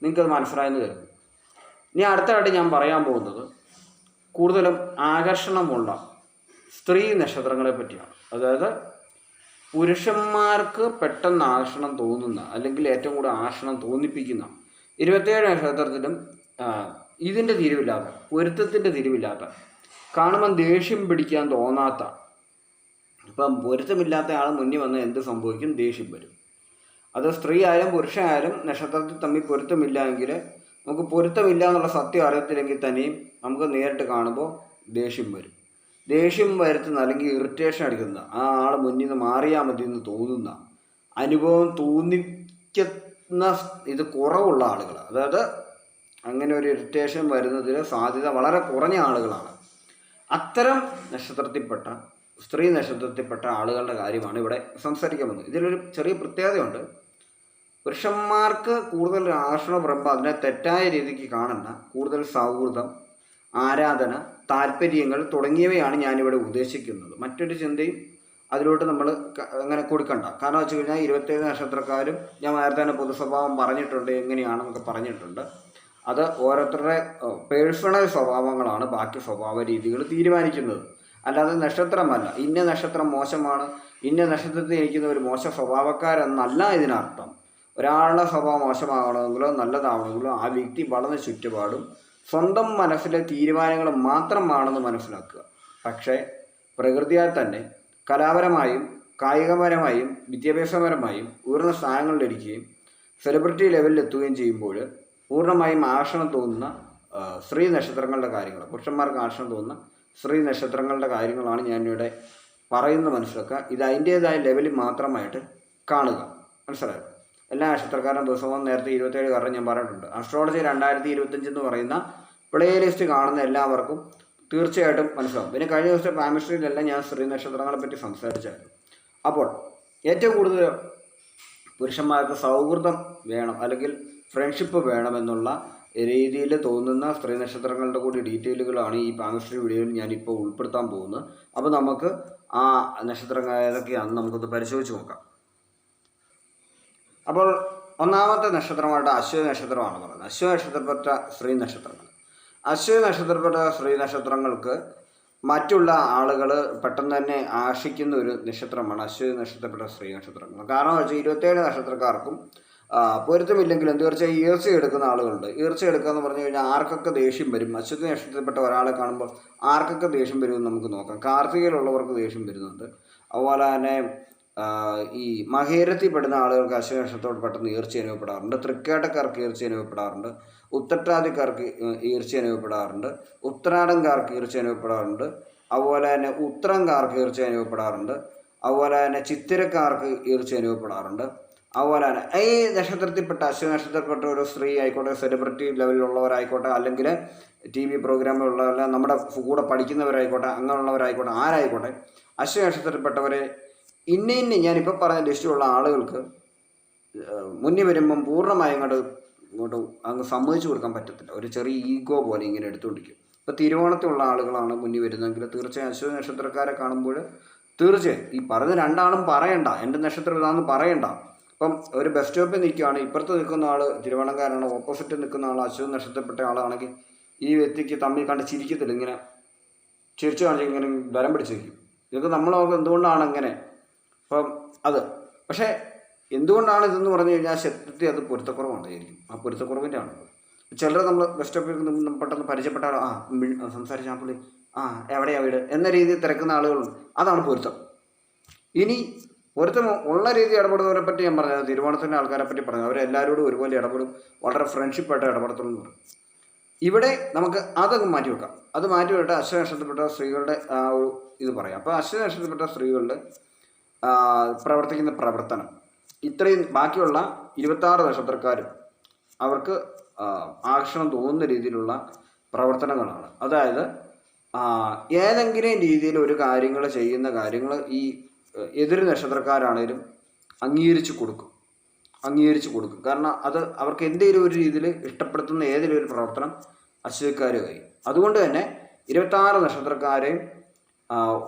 നിങ്ങൾക്കത് മനസ്സിലായെന്ന് കരുതുന്നു. ഇനി അടുത്തതായിട്ട് ഞാൻ പറയാൻ പോകുന്നത് കൂടുതലും ആകർഷണമുള്ള സ്ത്രീ നക്ഷത്രങ്ങളെ പറ്റിയാണ്. അതായത് പുരുഷന്മാർക്ക് പെട്ടെന്ന് ആകർഷണം തോന്നുന്ന, അല്ലെങ്കിൽ ഏറ്റവും കൂടുതൽ ആകർഷണം തോന്നിപ്പിക്കുന്ന 27 നക്ഷത്രത്തിലും ഇതിൻ്റെ തിരിവില്ലാത്ത, പൊരുത്തത്തിൻ്റെ തിരിവില്ലാത്ത, കാണുമ്പം ദേഷ്യം പിടിക്കാൻ തോന്നാത്ത, ഇപ്പം പൊരുത്തമില്ലാത്ത ആൾ മുന്നിൽ വന്ന് എന്ത് സംഭവിക്കും? ദേഷ്യം വരും. അത് സ്ത്രീ ആയാലും പുരുഷനായാലും നക്ഷത്രത്തിൽ തമ്മിൽ പൊരുത്തമില്ല എങ്കിൽ നമുക്ക് പൊരുത്തമില്ല എന്നുള്ള സത്യം അറിയത്തില്ലെങ്കിൽ തന്നെയും നമുക്ക് നേരിട്ട് കാണുമ്പോൾ ദേഷ്യം വരും. ദേഷ്യം വരുത്തുന്ന അല്ലെങ്കിൽ ഇറിറ്റേഷൻ അടിക്കുന്ന, ആ ആൾ മുന്നിൽ നിന്ന് മാറിയാൽ മതി എന്ന് തോന്നുന്ന അനുഭവം തോന്നിക്കുന്ന ഇത് കുറവുള്ള ആളുകൾ, അതായത് അങ്ങനെ ഒരു ഇറിറ്റേഷൻ വരുന്നതിന് സാധ്യത വളരെ കുറഞ്ഞ ആളുകളാണ്. അത്തരം നക്ഷത്രത്തിൽപ്പെട്ട സ്ത്രീ നക്ഷത്രത്തിൽപ്പെട്ട ആളുകളുടെ കാര്യമാണ് ഇവിടെ സംസാരിക്കാൻ വന്നത്. ഇതിലൊരു ചെറിയ പ്രത്യേകതയുണ്ട്. പുരുഷന്മാർക്ക് കൂടുതൽ ആകർഷണം പറയുമ്പോൾ അതിനെ തെറ്റായ രീതിക്ക് കാണണ്ട. കൂടുതൽ സൗഹൃദം, ആരാധന, താല്പര്യങ്ങൾ തുടങ്ങിയവയാണ് ഞാനിവിടെ ഉദ്ദേശിക്കുന്നത്. മറ്റൊരു ചിന്തയും അതിലോട്ട് നമ്മൾ അങ്ങനെ കൊടുക്കണ്ട. കാരണം വെച്ച് കഴിഞ്ഞാൽ 27 നക്ഷത്രക്കാരും ഞാൻ നേരത്തെ തന്നെ പൊതുസ്വഭാവം പറഞ്ഞിട്ടുണ്ട്, എങ്ങനെയാണെന്നൊക്കെ പറഞ്ഞിട്ടുണ്ട്. അത് ഓരോരുത്തരുടെ പേഴ്സണൽ സ്വഭാവങ്ങളാണ് ബാക്കി സ്വഭാവ രീതികൾ തീരുമാനിക്കുന്നത്. അല്ലാതെ നക്ഷത്രമല്ല, ഇന്ന നക്ഷത്രം മോശമാണ്, ഇന്ന നക്ഷത്രത്തിൽ ഇരിക്കുന്ന ഒരു മോശ സ്വഭാവക്കാരെന്നല്ല ഇതിനർത്ഥം. ഒരാളുടെ സ്വഭാവം മോശമാകണമെങ്കിലോ നല്ലതാവണമെങ്കിലോ ആ വ്യക്തി വളർന്ന ചുറ്റുപാടും സ്വന്തം മനസ്സിലെ തീരുമാനങ്ങൾ മാത്രമാണെന്ന് മനസ്സിലാക്കുക. പക്ഷേ പ്രകൃതിയാൽ തന്നെ കലാപരമായും കായികപരമായും വിദ്യാഭ്യാസപരമായും ഉയർന്ന സ്ഥാനങ്ങളിലിരിക്കുകയും സെലിബ്രിറ്റി ലെവലിലെത്തുകയും ചെയ്യുമ്പോൾ പൂർണ്ണമായും ആകർഷണം തോന്നുന്ന സ്ത്രീ നക്ഷത്രങ്ങളുടെ കാര്യങ്ങൾ, പുരുഷന്മാർക്ക് ആകർഷണം തോന്നുന്ന സ്ത്രീ നക്ഷത്രങ്ങളുടെ കാര്യങ്ങളാണ് ഞാനിവിടെ പറയുന്നത്. മനസ്സിലാക്കുക. ഇത് അതിൻ്റേതായ ലെവലിൽ മാത്രമായിട്ട് കാണുക. മനസ്സിലായോ? എല്ലാ നക്ഷത്രക്കാരും ദിവസവും നേരത്തെ 27 കാരണം ഞാൻ പറഞ്ഞിട്ടുണ്ട്. അസ്ട്രോളജി 2025 എന്ന് പറയുന്ന പ്ലേ ലിസ്റ്റ് കാണുന്ന എല്ലാവർക്കും തീർച്ചയായിട്ടും മനസ്സിലാവും. പിന്നെ കഴിഞ്ഞ ദിവസത്തെ പാമിസ്ട്രിയിലെല്ലാം ഞാൻ സ്ത്രീ നക്ഷത്രങ്ങളെ പറ്റി സംസാരിച്ചായിരുന്നു. അപ്പോൾ ഏറ്റവും കൂടുതൽ പുരുഷന്മാർക്ക് സൗഹൃദം വേണം അല്ലെങ്കിൽ ഫ്രണ്ട്ഷിപ്പ് വേണമെന്നുള്ള രീതിയിൽ തോന്നുന്ന സ്ത്രീ നക്ഷത്രങ്ങളുടെ കൂടി ഡീറ്റെയിലുകളാണ് ഈ പാമിസ്ട്രി വീഡിയോയിൽ ഞാനിപ്പോൾ ഉൾപ്പെടുത്താൻ പോകുന്നത്. അപ്പോൾ നമുക്ക് ആ നക്ഷത്രങ്ങൾ ഏതൊക്കെയാണെന്ന് നമുക്കൊന്ന് പരിശോധിച്ച് നോക്കാം. അപ്പോൾ ഒന്നാമത്തെ നക്ഷത്രമായിട്ട് അശ്വതി നക്ഷത്രമാണ് പറയുന്നത്. അശ്വതി നക്ഷത്രപ്പെട്ട സ്ത്രീ നക്ഷത്രങ്ങൾ. അശ്വതി നക്ഷത്രപ്പെട്ട സ്ത്രീ നക്ഷത്രങ്ങൾക്ക് മറ്റുള്ള ആളുകൾ പെട്ടെന്ന് തന്നെ ആകർഷിക്കുന്ന ഒരു നക്ഷത്രമാണ് അശ്വതി നക്ഷത്രപ്പെട്ട സ്ത്രീ നക്ഷത്രങ്ങൾ. കാരണം വെച്ചാൽ 27 നക്ഷത്രക്കാർക്കും പൊരുത്തമില്ലെങ്കിലും തീർച്ചയായും ഈർച്ച എടുക്കുന്ന ആളുകളുണ്ട്. ഈർച്ച എടുക്കുക എന്ന് പറഞ്ഞു കഴിഞ്ഞാൽ ആർക്കൊക്കെ ദേഷ്യം വരും? അശ്വതി നക്ഷത്രത്തിൽപ്പെട്ട ഒരാളെ കാണുമ്പോൾ ആർക്കൊക്കെ ദേഷ്യം വരുമെന്ന് നമുക്ക് നോക്കാം. കാർത്തികയിലുള്ളവർക്ക് ദേഷ്യം വരുന്നുണ്ട്. അതുപോലെ തന്നെ ഈ മകേരത്തിൽപ്പെടുന്ന ആളുകൾക്ക് അശ്വതി നക്ഷത്രത്തോട് പെട്ടെന്ന് ഈർച്ച അനുഭവപ്പെടാറുണ്ട്. തൃക്കേട്ടക്കാർക്ക് ഈർച്ച അനുഭവപ്പെടാറുണ്ട്. ഉത്രട്ടാതിക്കാർക്ക് ഈർച്ച അനുഭവപ്പെടാറുണ്ട്. ഉത്രാടംകാർക്ക് ഈർച്ച അനുഭവപ്പെടാറുണ്ട്. അതുപോലെ തന്നെ ഉത്രംകാർക്ക് ഈർച്ച അനുഭവപ്പെടാറുണ്ട്. അതുപോലെ തന്നെ ചിത്തിരക്കാർക്ക് ഈർച്ച അനുഭവപ്പെടാറുണ്ട്. അതുപോലെ തന്നെ ഈ നക്ഷത്രത്തിൽപ്പെട്ട അശ്വതി നക്ഷത്രത്തിൽപ്പെട്ട ഒരു സ്ത്രീ ആയിക്കോട്ടെ, സെലിബ്രിറ്റി ലെവലിലുള്ളവരായിക്കോട്ടെ, അല്ലെങ്കിൽ TV പ്രോഗ്രാമിലുള്ള നമ്മുടെ കൂടെ പഠിക്കുന്നവരായിക്കോട്ടെ, അങ്ങനെയുള്ളവരായിക്കോട്ടെ, ആരായിക്കോട്ടെ, അശ്വതി നക്ഷത്രത്തിൽപ്പെട്ടവരെ ഇന്ന ഞാനിപ്പോൾ പറഞ്ഞ ലിസ്റ്റിലുള്ള ആളുകൾക്ക് മുന്നിൽ വരുമ്പം പൂർണ്ണമായും ഇങ്ങോട്ട് അങ്ങ് സമ്മതിച്ചു കൊടുക്കാൻ പറ്റത്തില്ല. ഒരു ചെറിയ ഈഗോ പോലെ ഇങ്ങനെ എടുത്തുകൊണ്ടിരിക്കും. ഇപ്പോൾ തിരുവോണത്തിലുള്ള ആളുകളാണ് മുന്നിൽ വരുന്നതെങ്കിൽ തീർച്ചയായും അശ്വതി നക്ഷത്രക്കാരെ കാണുമ്പോൾ തീർച്ചയായും ഈ പറഞ്ഞ രണ്ടാളും പറയണ്ട, എൻ്റെ നക്ഷത്രം ഇതാണെന്ന് പറയണ്ട. ഇപ്പം ഒരു ബസ് സ്റ്റോപ്പിൽ നിൽക്കുകയാണ്, ഇപ്പുറത്ത് നിൽക്കുന്ന ആൾ തിരുവോണക്കാരാണ്, ഓപ്പോസിറ്റ് നിൽക്കുന്ന ആൾ അശ്വതി നക്ഷത്രപ്പെട്ട ആളാണെങ്കിൽ ഈ വ്യക്തിക്ക് തമ്മിൽ കണ്ട് ചിരിക്കത്തില്ല. ഇങ്ങനെ ചിരിച്ചു കാണിച്ച് ഇങ്ങനെ ബലം പിടിച്ചിരിക്കും. ഇതൊക്കെ നമ്മളൊക്കെ എന്തുകൊണ്ടാണ് അങ്ങനെ? അപ്പം അത് പക്ഷേ എന്തുകൊണ്ടാണ് ഇതെന്ന് പറഞ്ഞു കഴിഞ്ഞാൽ സത്യത്തിൽ അത് പൊരുത്തക്കുറവായിരിക്കും. ആ പൊരുത്തക്കുറവിൻ്റെ ആണ്. ചിലർ നമ്മൾ ബസ് സ്റ്റോപ്പിൽ പെട്ടെന്ന് പരിചയപ്പെട്ട ആൾ സംസാരിച്ചാൽ പുള്ളി എവിടെയാണ് വീട് എന്ന രീതിയിൽ തിരക്കുന്ന ആളുകളുണ്ട്. അതാണ് പൊരുത്തം. ഇനി പൊരുത്തം ഉള്ള രീതി ഇടപെടുന്നവരെ പറ്റി ഞാൻ പറഞ്ഞത്, തിരുവോണത്തിൻ്റെ ആൾക്കാരെ പറ്റി പറഞ്ഞത്, അവരെല്ലാവരോടും ഒരുപോലെ ഇടപെടും, വളരെ ഫ്രണ്ട്ഷിപ്പായിട്ട് ഇടപെടത്തുള്ളൂ എന്ന് പറയും. ഇവിടെ നമുക്ക് അതങ്ങ് മാറ്റി വെക്കാം. അത് മാറ്റി വിട്ട് അശ്വതി നക്ഷത്രത്തിൽപ്പെട്ട സ്ത്രീകളുടെ ആ ഒരു ഇത് പറയാം. അപ്പോൾ അശ്വതി നക്ഷത്രത്തിൽപ്പെട്ട സ്ത്രീകളുടെ പ്രവർത്തിക്കുന്ന പ്രവർത്തനം ഇത്രയും ബാക്കിയുള്ള 26 നക്ഷത്രക്കാരും അവർക്ക് ആകർഷണം തോന്നുന്ന രീതിയിലുള്ള പ്രവർത്തനങ്ങളാണ്. അതായത് ഏതെങ്കിലും രീതിയിൽ ഒരു കാര്യങ്ങൾ ചെയ്യുന്ന കാര്യങ്ങൾ ഈ എതിര് നക്ഷത്രക്കാരാണേലും അംഗീകരിച്ച് കൊടുക്കും. കാരണം അത് അവർക്ക് എന്തെങ്കിലും ഒരു രീതിയിൽ ഇഷ്ടപ്പെടുത്തുന്ന ഏതെങ്കിലും ഒരു പ്രവർത്തനം അശ്വതിക്കാർ കഴിയും. അതുകൊണ്ട് തന്നെ 26 നക്ഷത്രക്കാരെയും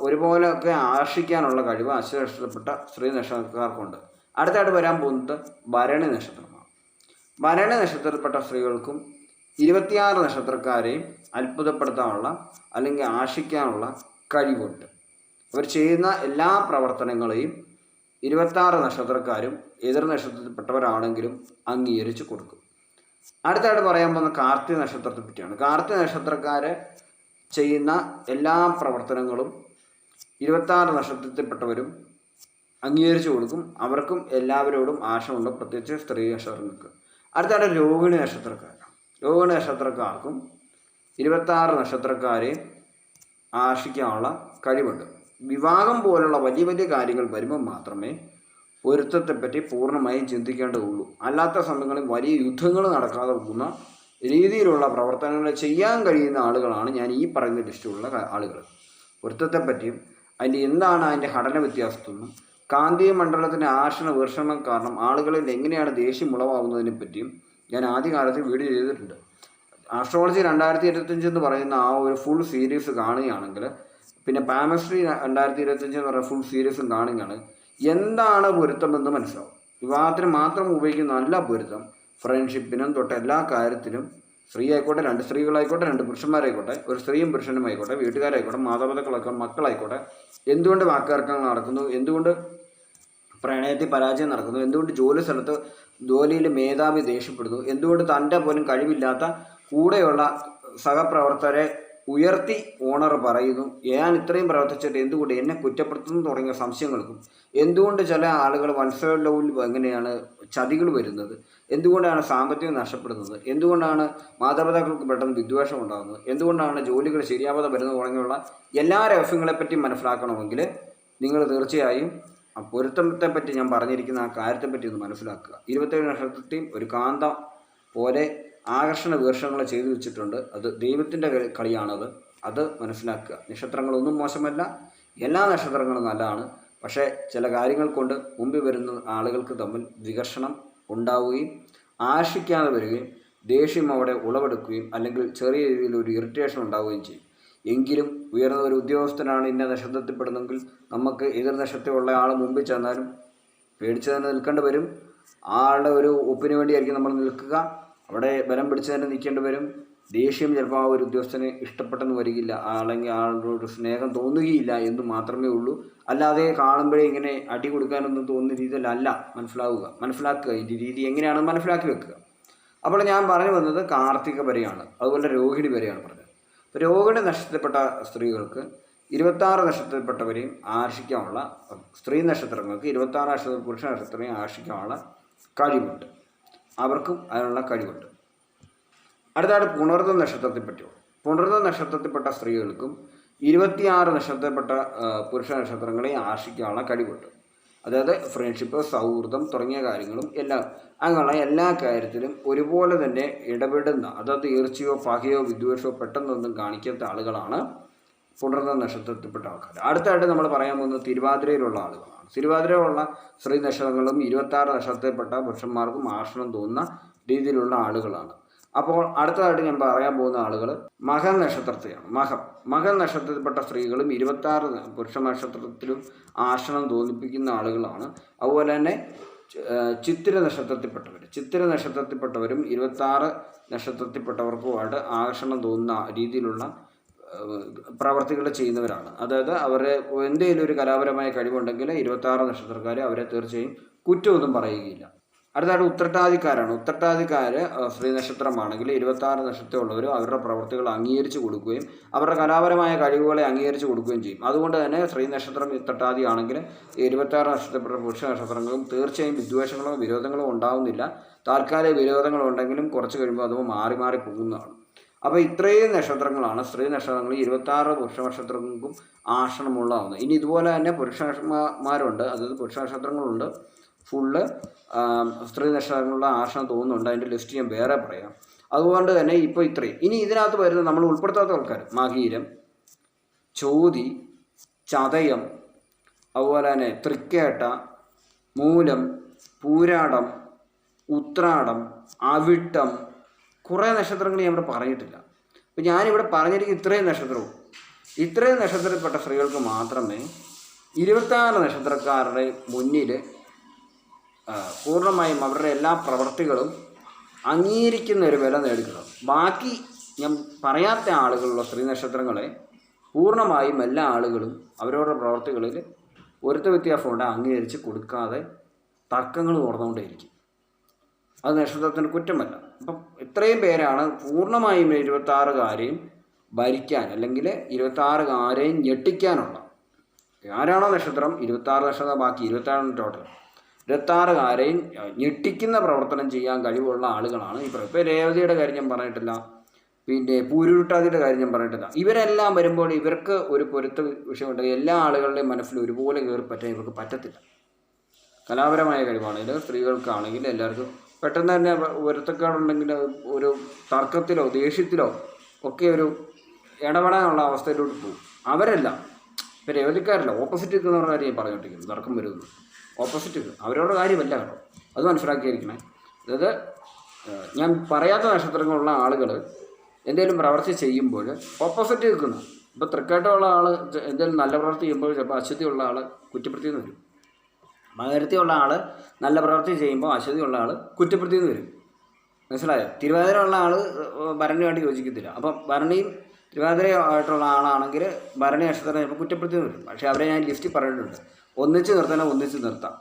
ഒരുപോലെയൊക്കെ ആകർഷിക്കാനുള്ള കഴിവ് അശ്വതി നക്ഷത്രപ്പെട്ട സ്ത്രീ നക്ഷത്രക്കാർക്കുണ്ട്. അടുത്തായിട്ട് വരാൻ പോകുന്നത് ഭരണി നക്ഷത്രമാണ്. ഭരണി നക്ഷത്രത്തിൽപ്പെട്ട സ്ത്രീകൾക്കും 26 നക്ഷത്രക്കാരെയും അത്ഭുതപ്പെടുത്താനുള്ള അല്ലെങ്കിൽ ആകർഷിക്കാനുള്ള കഴിവുണ്ട്. അവർ ചെയ്യുന്ന എല്ലാ പ്രവർത്തനങ്ങളെയും 26 നക്ഷത്രക്കാരും എതിർ നക്ഷത്രത്തിൽപ്പെട്ടവരാണെങ്കിലും അംഗീകരിച്ച് കൊടുക്കും. അടുത്തായിട്ട് പറയാൻ പോകുന്ന കാർത്തിക നക്ഷത്രത്തെ പറ്റിയാണ്. കാർത്തിക നക്ഷത്രക്കാരെ ചെയ്യുന്ന എല്ലാ പ്രവർത്തനങ്ങളും 26 നക്ഷത്രത്തിൽപ്പെട്ടവരും അംഗീകരിച്ചു കൊടുക്കും. അവർക്കും എല്ലാവരോടും ആശമുണ്ട്, പ്രത്യേകിച്ച് സ്ത്രീ നക്ഷത്രങ്ങൾക്ക്. അടുത്തായിട്ട് രോഹിണി നക്ഷത്രക്കാരാണ്. രോഹിണി നക്ഷത്രക്കാർക്കും 26 നക്ഷത്രക്കാരെയും ആകർഷിക്കാനുള്ള കഴിവുണ്ട്. വിവാഹം പോലുള്ള വലിയ വലിയ കാര്യങ്ങൾ വരുമ്പോൾ മാത്രമേ പൊരുത്തത്തെപ്പറ്റി പൂർണ്ണമായും ചിന്തിക്കേണ്ടതുള്ളൂ. അല്ലാത്ത സമയങ്ങളിൽ വലിയ യുദ്ധങ്ങൾ നടക്കാതെ പോകുന്ന രീതിയിലുള്ള പ്രവർത്തനങ്ങൾ ചെയ്യാൻ കഴിയുന്ന ആളുകളാണ് ഞാൻ ഈ പറയുന്ന ലിസ്റ്റിലുള്ള ആളുകൾ. പൊരുത്തത്തെപ്പറ്റിയും അതിൻ്റെ എന്താണ് അതിൻ്റെ ഘടന വ്യത്യാസത്തൊന്നും കാന്തിക മണ്ഡലത്തിൻ്റെ ആകർഷണ വീക്ഷണം കാരണം ആളുകളിൽ എങ്ങനെയാണ് ദേഷ്യം ഉളവാകുന്നതിനെ പറ്റിയും ഞാൻ ആദ്യകാലത്ത് വീഡിയോ ചെയ്തിട്ടുണ്ട്. ആസ്ട്രോളജി 2025 എന്ന് പറയുന്ന ആ ഒരു ഫുൾ സീരീസ് കാണുകയാണെങ്കിൽ, പിന്നെ പാമസ്ട്രി 2025 എന്ന് പറയുന്ന ഫുൾ സീരീസും കാണുകയാണ്, എന്താണ് പൊരുത്തമെന്ന് മനസ്സിലാവും. വിവാഹത്തിന് മാത്രം ഉപയോഗിക്കുന്ന നല്ല പൊരുത്തം ഫ്രണ്ട്ഷിപ്പിനും തൊട്ട് എല്ലാ കാര്യത്തിലും, സ്ത്രീ ആയിക്കോട്ടെ, 2 സ്ത്രീകളായിക്കോട്ടെ, 2 പുരുഷന്മാരായിക്കോട്ടെ, ഒരു സ്ത്രീയും പുരുഷനുമായിക്കോട്ടെ, വീട്ടുകാരായിക്കോട്ടെ, മാതാപിതാക്കളായിക്കോട്ടെ, മക്കളായിക്കോട്ടെ, എന്തുകൊണ്ട് വാക്കുതർക്കങ്ങൾ നടക്കുന്നു, എന്തുകൊണ്ട് പ്രണയത്തിൽ പരാജയം നടക്കുന്നു, എന്തുകൊണ്ട് ജോലി സ്ഥലത്ത് ജോലിയിൽ മേധാവി ദേഷ്യപ്പെടുന്നു, എന്തുകൊണ്ട് തൻ്റെ പോലും കഴിവില്ലാത്ത കൂടെയുള്ള സഹപ്രവർത്തകരെ ഉയർത്തി ഓണർ പറയുന്നു, ഞാൻ ഇത്രയും പ്രവർത്തിച്ചിട്ട് എന്തുകൊണ്ട് എന്നെ കുറ്റപ്പെടുത്തുന്നു തുടങ്ങിയ സംശയങ്ങൾക്കും, എന്തുകൊണ്ട് ചില ആളുകൾ മനസ്സിലൂൽ എങ്ങനെയാണ് ചതികൾ വരുന്നത്, എന്തുകൊണ്ടാണ് സാമ്പത്തികം നഷ്ടപ്പെടുന്നത്, എന്തുകൊണ്ടാണ് മാതാപിതാക്കൾക്ക് പെട്ടെന്ന് വിദ്വേഷം ഉണ്ടാകുന്നത്, എന്തുകൊണ്ടാണ് ജോലികൾ ശരിയാവാതെ വരുന്നത് തുടങ്ങിയുള്ള എല്ലാ രഹസ്യങ്ങളെപ്പറ്റി മനസ്സിലാക്കണമെങ്കിൽ നിങ്ങൾ തീർച്ചയായും ആ പൊരുത്തത്തെപ്പറ്റി ഞാൻ പറഞ്ഞിരിക്കുന്ന ആ കാര്യത്തെപ്പറ്റി ഒന്ന് മനസ്സിലാക്കുക. 27 നക്ഷത്രത്തെയും ഒരു കാന്ത പോലെ ആകർഷണ വീക്ഷണങ്ങൾ ചെയ്തു വെച്ചിട്ടുണ്ട്. അത് ദൈവത്തിൻ്റെ കളിയാണത്. അത് മനസ്സിലാക്കുക. നക്ഷത്രങ്ങളൊന്നും മോശമല്ല, എല്ലാ നക്ഷത്രങ്ങളും നല്ലതാണ്. പക്ഷേ ചില കാര്യങ്ങൾ കൊണ്ട് മുമ്പിൽ വരുന്ന ആളുകൾക്ക് തമ്മിൽ വികർഷണം ഉണ്ടാവുകയും ആശിക്കാതെ വരികയും ദേഷ്യം അവിടെ ഉളവെടുക്കുകയും അല്ലെങ്കിൽ ചെറിയ രീതിയിൽ ഒരു ഇറിറ്റേഷൻ ഉണ്ടാവുകയും ചെയ്യും. എങ്കിലും ഉയർന്ന ഒരു ഉദ്യോഗസ്ഥനാണ് ഇന്ന നക്ഷത്രത്തിൽപ്പെടുന്നെങ്കിൽ നമുക്ക് എതിർ നക്ഷത്രമുള്ള ആൾ മുമ്പിൽ ചെന്നാലും പേടിച്ച് തന്നെ നിൽക്കേണ്ടി വരും. ആളുടെ ഒരു ഒപ്പിന് വേണ്ടിയായിരിക്കും നമ്മൾ നിൽക്കുക. അവിടെ ബലം പിടിച്ച് തന്നെ നിൽക്കേണ്ടി വരും. ദേഷ്യം ചിലപ്പോൾ ആ ഒരു ഉദ്യോഗസ്ഥന് ഇഷ്ടപ്പെട്ടെന്ന് വരികയില്ല, അല്ലെങ്കിൽ ആളുടെ സ്നേഹം തോന്നുകയില്ല എന്ന് മാത്രമേ ഉള്ളൂ. അല്ലാതെ കാണുമ്പോഴേ ഇങ്ങനെ അടി കൊടുക്കാനൊന്നും തോന്നുന്ന രീതിയിലല്ല മനസ്സിലാക്കുക. ഇതിൻ്റെ രീതി എങ്ങനെയാണെന്ന് മനസ്സിലാക്കി വെക്കുക. അപ്പോൾ ഞാൻ പറഞ്ഞു വന്നത് കാർത്തിക വരെയാണ്, അതുപോലെ രോഹിണി വരെയാണ് പറഞ്ഞത്. ഇപ്പോൾ രോഹിണി നക്ഷത്രത്തിൽപ്പെട്ട സ്ത്രീകൾക്ക് 26 നക്ഷത്രത്തിൽപ്പെട്ടവരെയും ആകർഷിക്കാനുള്ള, സ്ത്രീ നക്ഷത്രങ്ങൾക്ക് 26 നക്ഷത്ര പുരുഷ നക്ഷത്രത്തെയും ആകർഷിക്കാനുള്ള കഴിവുണ്ട്. അവർക്കും അതിനുള്ള കഴിവുണ്ട്. അടുത്തായിട്ട് പുണർന്ന നക്ഷത്രത്തെപ്പറ്റിയോ. പുണർന്ന നക്ഷത്രത്തിൽപ്പെട്ട സ്ത്രീകൾക്കും 26 നക്ഷത്രത്തിൽപ്പെട്ട പുരുഷ നക്ഷത്രങ്ങളെ ആകർഷിക്കാനുള്ള കഴിവുണ്ട്. അതായത് ഫ്രണ്ട്ഷിപ്പ്, സൗഹൃദം തുടങ്ങിയ കാര്യങ്ങളും എല്ലാം അങ്ങനെയുള്ള എല്ലാ കാര്യത്തിലും ഒരുപോലെ തന്നെ ഇടപെടുന്ന, അതായത് ഈർച്ചയോ പകയോ വിദ്വേഷമോ പെട്ടെന്നൊന്നും കാണിക്കാത്ത ആളുകളാണ് പുണർന്ന നക്ഷത്രത്തിൽപ്പെട്ട ആൾക്കാർ. അടുത്തായിട്ട് നമ്മൾ പറയാൻ പോകുന്നത് തിരുവാതിരയിലുള്ള ആളുകളാണ്. തിരുവാതിരയിലുള്ള സ്ത്രീ നക്ഷത്രങ്ങളും 26 നക്ഷത്രത്തിൽപ്പെട്ട പുരുഷന്മാർക്കും ആകർഷണം തോന്നുന്ന രീതിയിലുള്ള ആളുകളാണ്. അപ്പോൾ അടുത്തതായിട്ട് ഞാൻ പറയാൻ പോകുന്ന ആളുകൾ മകൻ നക്ഷത്രത്തെയാണ്. മകൻ നക്ഷത്രത്തിൽപ്പെട്ട സ്ത്രീകളും 26 പുരുഷ നക്ഷത്രത്തിലും ആകർഷണം തോന്നിപ്പിക്കുന്ന ആളുകളാണ്. അതുപോലെ തന്നെ ചിത്തിര നക്ഷത്രത്തിൽപ്പെട്ടവരും 26 നക്ഷത്രത്തിൽപ്പെട്ടവർക്കുമായിട്ട് ആകർഷണം തോന്നുന്ന രീതിയിലുള്ള പ്രവർത്തികൾ ചെയ്യുന്നവരാണ്. അതായത് അവരെ എന്തെങ്കിലും ഒരു കലാപരമായ കഴിവുണ്ടെങ്കിൽ 26 നക്ഷത്രക്കാർ അവരെ തീർച്ചയായും കുറ്റമൊന്നും പറയുകയില്ല. അടുത്തായിട്ട് ഉത്രട്ടാതിക്കാരാണ്. ഉത്രട്ടാതിക്കാർ സ്ത്രീ നക്ഷത്രമാണെങ്കിൽ 26 നക്ഷത്രമുള്ളവർ അവരുടെ പ്രവർത്തികൾ അംഗീകരിച്ച് കൊടുക്കുകയും അവരുടെ കലാപരമായ കഴിവുകളെ അംഗീകരിച്ച് കൊടുക്കുകയും ചെയ്യും. അതുകൊണ്ട് തന്നെ സ്ത്രീ നക്ഷത്രം ഉത്രട്ടാതി ആണെങ്കിൽ 26 നക്ഷത്രപ്പെട്ട പുരുഷ നക്ഷത്രങ്ങളും തീർച്ചയായും വിദ്വേഷങ്ങളോ വിരോധങ്ങളോ ഉണ്ടാവുന്നില്ല. താൽക്കാലിക വിരോധങ്ങളുണ്ടെങ്കിലും കുറച്ച് കഴിയുമ്പോൾ അത് മാറി മാറി പോകുന്നതാണ്. അപ്പോൾ ഇത്രയും നക്ഷത്രങ്ങളാണ് സ്ത്രീ നക്ഷത്രങ്ങൾ 26 പുരുഷ നക്ഷത്രങ്ങൾക്കും ആകർഷണമുള്ളതാവുന്നത്. ഇനി ഇതുപോലെ തന്നെ പുരുഷന്മാരുണ്ട്, അതായത് പുരുഷ നക്ഷത്രങ്ങളുണ്ട് ഫുള്ള് സ്ത്രീ നക്ഷത്രങ്ങളുടെ ആകർഷണം തോന്നുന്നുണ്ട്. അതിൻ്റെ ലിസ്റ്റ് ഞാൻ വേറെ പറയാം. അതുകൊണ്ട് തന്നെ ഇപ്പോൾ ഇത്രയും. ഇനി ഇതിനകത്ത് വരുന്ന നമ്മൾ ഉൾപ്പെടുത്താത്ത ആൾക്കാർ മകീരം, ചോതി, ചതയം, അതുപോലെ തന്നെ തൃക്കേട്ട, മൂലം, പൂരാടം, ഉത്രാടം, അവിട്ടം, കുറേ നക്ഷത്രങ്ങൾ ഞാൻ ഇവിടെ പറഞ്ഞിട്ടില്ല. അപ്പോൾ ഞാനിവിടെ പറഞ്ഞിരിക്കുന്ന ഇത്രയും നക്ഷത്രത്തിൽപ്പെട്ട സ്ത്രീകൾക്ക് മാത്രമേ 26 നക്ഷത്രക്കാരുടെ മുന്നിൽ പൂർണ്ണമായും അവരുടെ എല്ലാ പ്രവൃത്തികളും അംഗീകരിക്കുന്ന ഒരു വില നേടിക്കണം. ബാക്കി ഞാൻ പറയാത്ത ആളുകളുള്ള സ്ത്രീ നക്ഷത്രങ്ങളെ പൂർണ്ണമായും എല്ലാ ആളുകളും അവരവരുടെ പ്രവൃത്തികളിൽ ഒരുത്ത വ്യത്യാസമുണ്ട് അംഗീകരിച്ച് കൊടുക്കാതെ തർക്കങ്ങൾ തുറന്നുകൊണ്ടേയിരിക്കും. അത് നക്ഷത്രത്തിന് കുറ്റമല്ല. അപ്പം ഇത്രയും പേരാണ് പൂർണ്ണമായും 26കാരെയും ഭരിക്കാൻ, അല്ലെങ്കിൽ 26കാരെയും ഞെട്ടിക്കാനുള്ള. ആരാണോ നക്ഷത്രം 26 നക്ഷത്രം, ബാക്കി 26 ടോട്ടൽ 26കാരെയും ഞെട്ടിക്കുന്ന പ്രവർത്തനം ചെയ്യാൻ കഴിവുള്ള ആളുകളാണ് ഈ പറയുന്നത്. ഇപ്പോൾ രേവതിയുടെ കാര്യം ഞാൻ പറഞ്ഞിട്ടില്ല, പിന്നെ പൂരുരുട്ടാതിയുടെ കാര്യം ഞാൻ പറഞ്ഞിട്ടില്ല. ഇവരെല്ലാം വരുമ്പോൾ ഇവർക്ക് ഒരു പൊരുത്ത വിഷയമുണ്ട്. എല്ലാ ആളുകളുടെയും മനസ്സിൽ ഒരുപോലെ കയറി പറ്റാൻ ഇവർക്ക് പറ്റത്തില്ല. കലാപരമായ കഴിവാണെങ്കിലും സ്ത്രീകൾക്കാണെങ്കിൽ എല്ലാവർക്കും പെട്ടെന്ന് തന്നെ പൊരുത്തക്കേടുണ്ടെങ്കിൽ ഒരു തർക്കത്തിലോ ദേഷ്യത്തിലോ ഒക്കെ ഒരു ഇടപെടാനുള്ള അവസ്ഥയിലോട്ട് പോകും. അവരല്ല, ഇപ്പോൾ രേവതിക്കാരല്ല, ഓപ്പോസിറ്റ് നിൽക്കുന്നവരുടെ കാര്യം ഞാൻ പറഞ്ഞുകൊണ്ടിരിക്കുന്നു. തർക്കം വരുന്നു ഓപ്പോസിറ്റ് അവരവരുടെ കാര്യമല്ല കേട്ടോ, അത് മനസ്സിലാക്കിയിരിക്കണേ. അതായത് ഞാൻ പറയാത്ത നക്ഷത്രങ്ങളുള്ള ആളുകൾ എന്തെങ്കിലും പ്രവൃത്തി ചെയ്യുമ്പോൾ ഓപ്പോസിറ്റ് നിൽക്കുന്നു. ഇപ്പോൾ തൃക്കേട്ടമുള്ള ആൾ എന്തെങ്കിലും നല്ല പ്രവൃത്തി ചെയ്യുമ്പോൾ ചിലപ്പോൾ അശുദ്ധിയുള്ള ആൾ കുറ്റപ്പെടുത്തിയെന്ന് വരും. മകരത്തിയുള്ള ആൾ നല്ല പ്രവൃത്തി ചെയ്യുമ്പോൾ അശുദ്ധിയുള്ള ആൾ കുറ്റപ്പെടുത്തിയെന്ന് വരും. മനസ്സിലായോ? തിരുവാതിര ഉള്ള ആൾ ഭരണിയുമായിട്ട് യോജിക്കത്തില്ല. അപ്പം ഭരണിയും തിരുവാതിരയായിട്ടുള്ള ആളാണെങ്കിൽ ഭരണി നക്ഷത്രം ചിലപ്പോൾ കുറ്റപ്പെടുത്തിയെന്ന് വരും. പക്ഷേ അവരെ ഞാൻ ലിസ്റ്റിൽ പറഞ്ഞിട്ടുണ്ട്, ഒന്നിച്ച് നിർത്താം.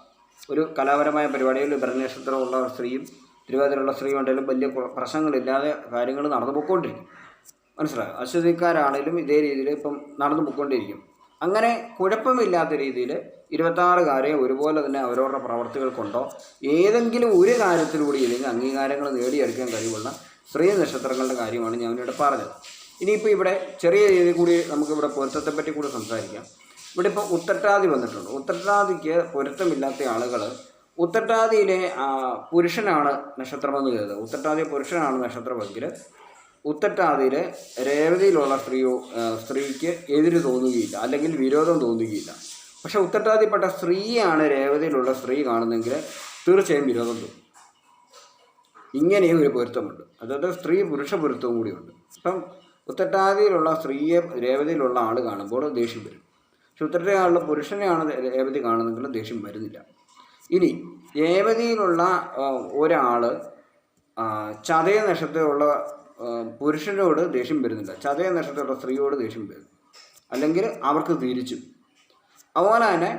ഒരു കലാപരമായ പരിപാടിയിൽ ഭരണി നക്ഷത്രമുള്ള സ്ത്രീയും തിരുവാതിരയുള്ള സ്ത്രീയും ഉണ്ടെങ്കിലും വലിയ പ്രശ്നങ്ങളില്ലാതെ കാര്യങ്ങൾ നടന്നു പോയിക്കൊണ്ടിരിക്കും. മനസ്സിലായോ? അശ്വതിക്കാരാണെങ്കിലും ഇതേ രീതിയിൽ ഇപ്പം നടന്നു പോയിക്കൊണ്ടിരിക്കും. അങ്ങനെ കുഴപ്പമില്ലാത്ത രീതിയിൽ 26കാരെയും ഒരുപോലെ തന്നെ അവരവരുടെ പ്രവർത്തികൾ കൊണ്ടോ ഏതെങ്കിലും ഒരു കാര്യത്തിലൂടെ ഇല്ലെങ്കിൽ അംഗീകാരങ്ങൾ നേടിയെടുക്കാൻ കഴിവുള്ള സ്ത്രീ നക്ഷത്രങ്ങളുടെ കാര്യമാണ് ഞാനിവിടെ പറഞ്ഞത്. ഇനിയിപ്പോൾ ഇവിടെ ചെറിയ രീതിയിൽ കൂടി നമുക്കിവിടെ പൊരുത്തത്തെപ്പറ്റി കൂടി സംസാരിക്കാം. ഇവിടെ ഇപ്പോൾ ഉത്രട്ടാതി വന്നിട്ടുണ്ട്. ഉത്രട്ടാതിക്ക് പൊരുത്തമില്ലാത്ത ആളുകൾ ഉത്രട്ടാതിയിലെ പുരുഷനാണ് നക്ഷത്രമെന്ന് കരുതുക. ഉത്രട്ടാതി പുരുഷനാണ് നക്ഷത്രമെങ്കിൽ ഉത്രട്ടാതിയിൽ രേവതിയിലുള്ള സ്ത്രീക്ക് എതിര് തോന്നുകയില്ല, അല്ലെങ്കിൽ വിരോധം തോന്നുകയില്ല. പക്ഷെ ഉത്രട്ടാതിപ്പെട്ട സ്ത്രീയാണ് രേവതിയിലുള്ള സ്ത്രീ കാണുന്നെങ്കിൽ തീർച്ചയായും വിരോധം തോന്നും. ഇങ്ങനെയും ഒരു പൊരുത്തമുണ്ട്. അതായത് സ്ത്രീ പുരുഷ പൊരുത്തവും കൂടിയുണ്ട്. ഇപ്പം ഉത്രട്ടാതിയിലുള്ള സ്ത്രീയെ രേവതിയിലുള്ള ആൾ കാണുമ്പോൾ ദേഷ്യം വരും. പക്ഷെ ഉത്രട്ടാതിയുള്ള പുരുഷനെയാണ് രേവതി കാണുന്നെങ്കിൽ ദേഷ്യം വരുന്നില്ല. ഇനി രേവതിയിലുള്ള ഒരാൾ ചതയ നക്ഷത്രമുള്ള പുരുഷനോട് ദേഷ്യം വരുന്നില്ല, ചതയ നക്ഷത്രമുള്ള സ്ത്രീയോട് ദേഷ്യം വരുന്നു, അല്ലെങ്കിൽ അവർക്ക് തിരിച്ചു. അതുപോലെ തന്നെ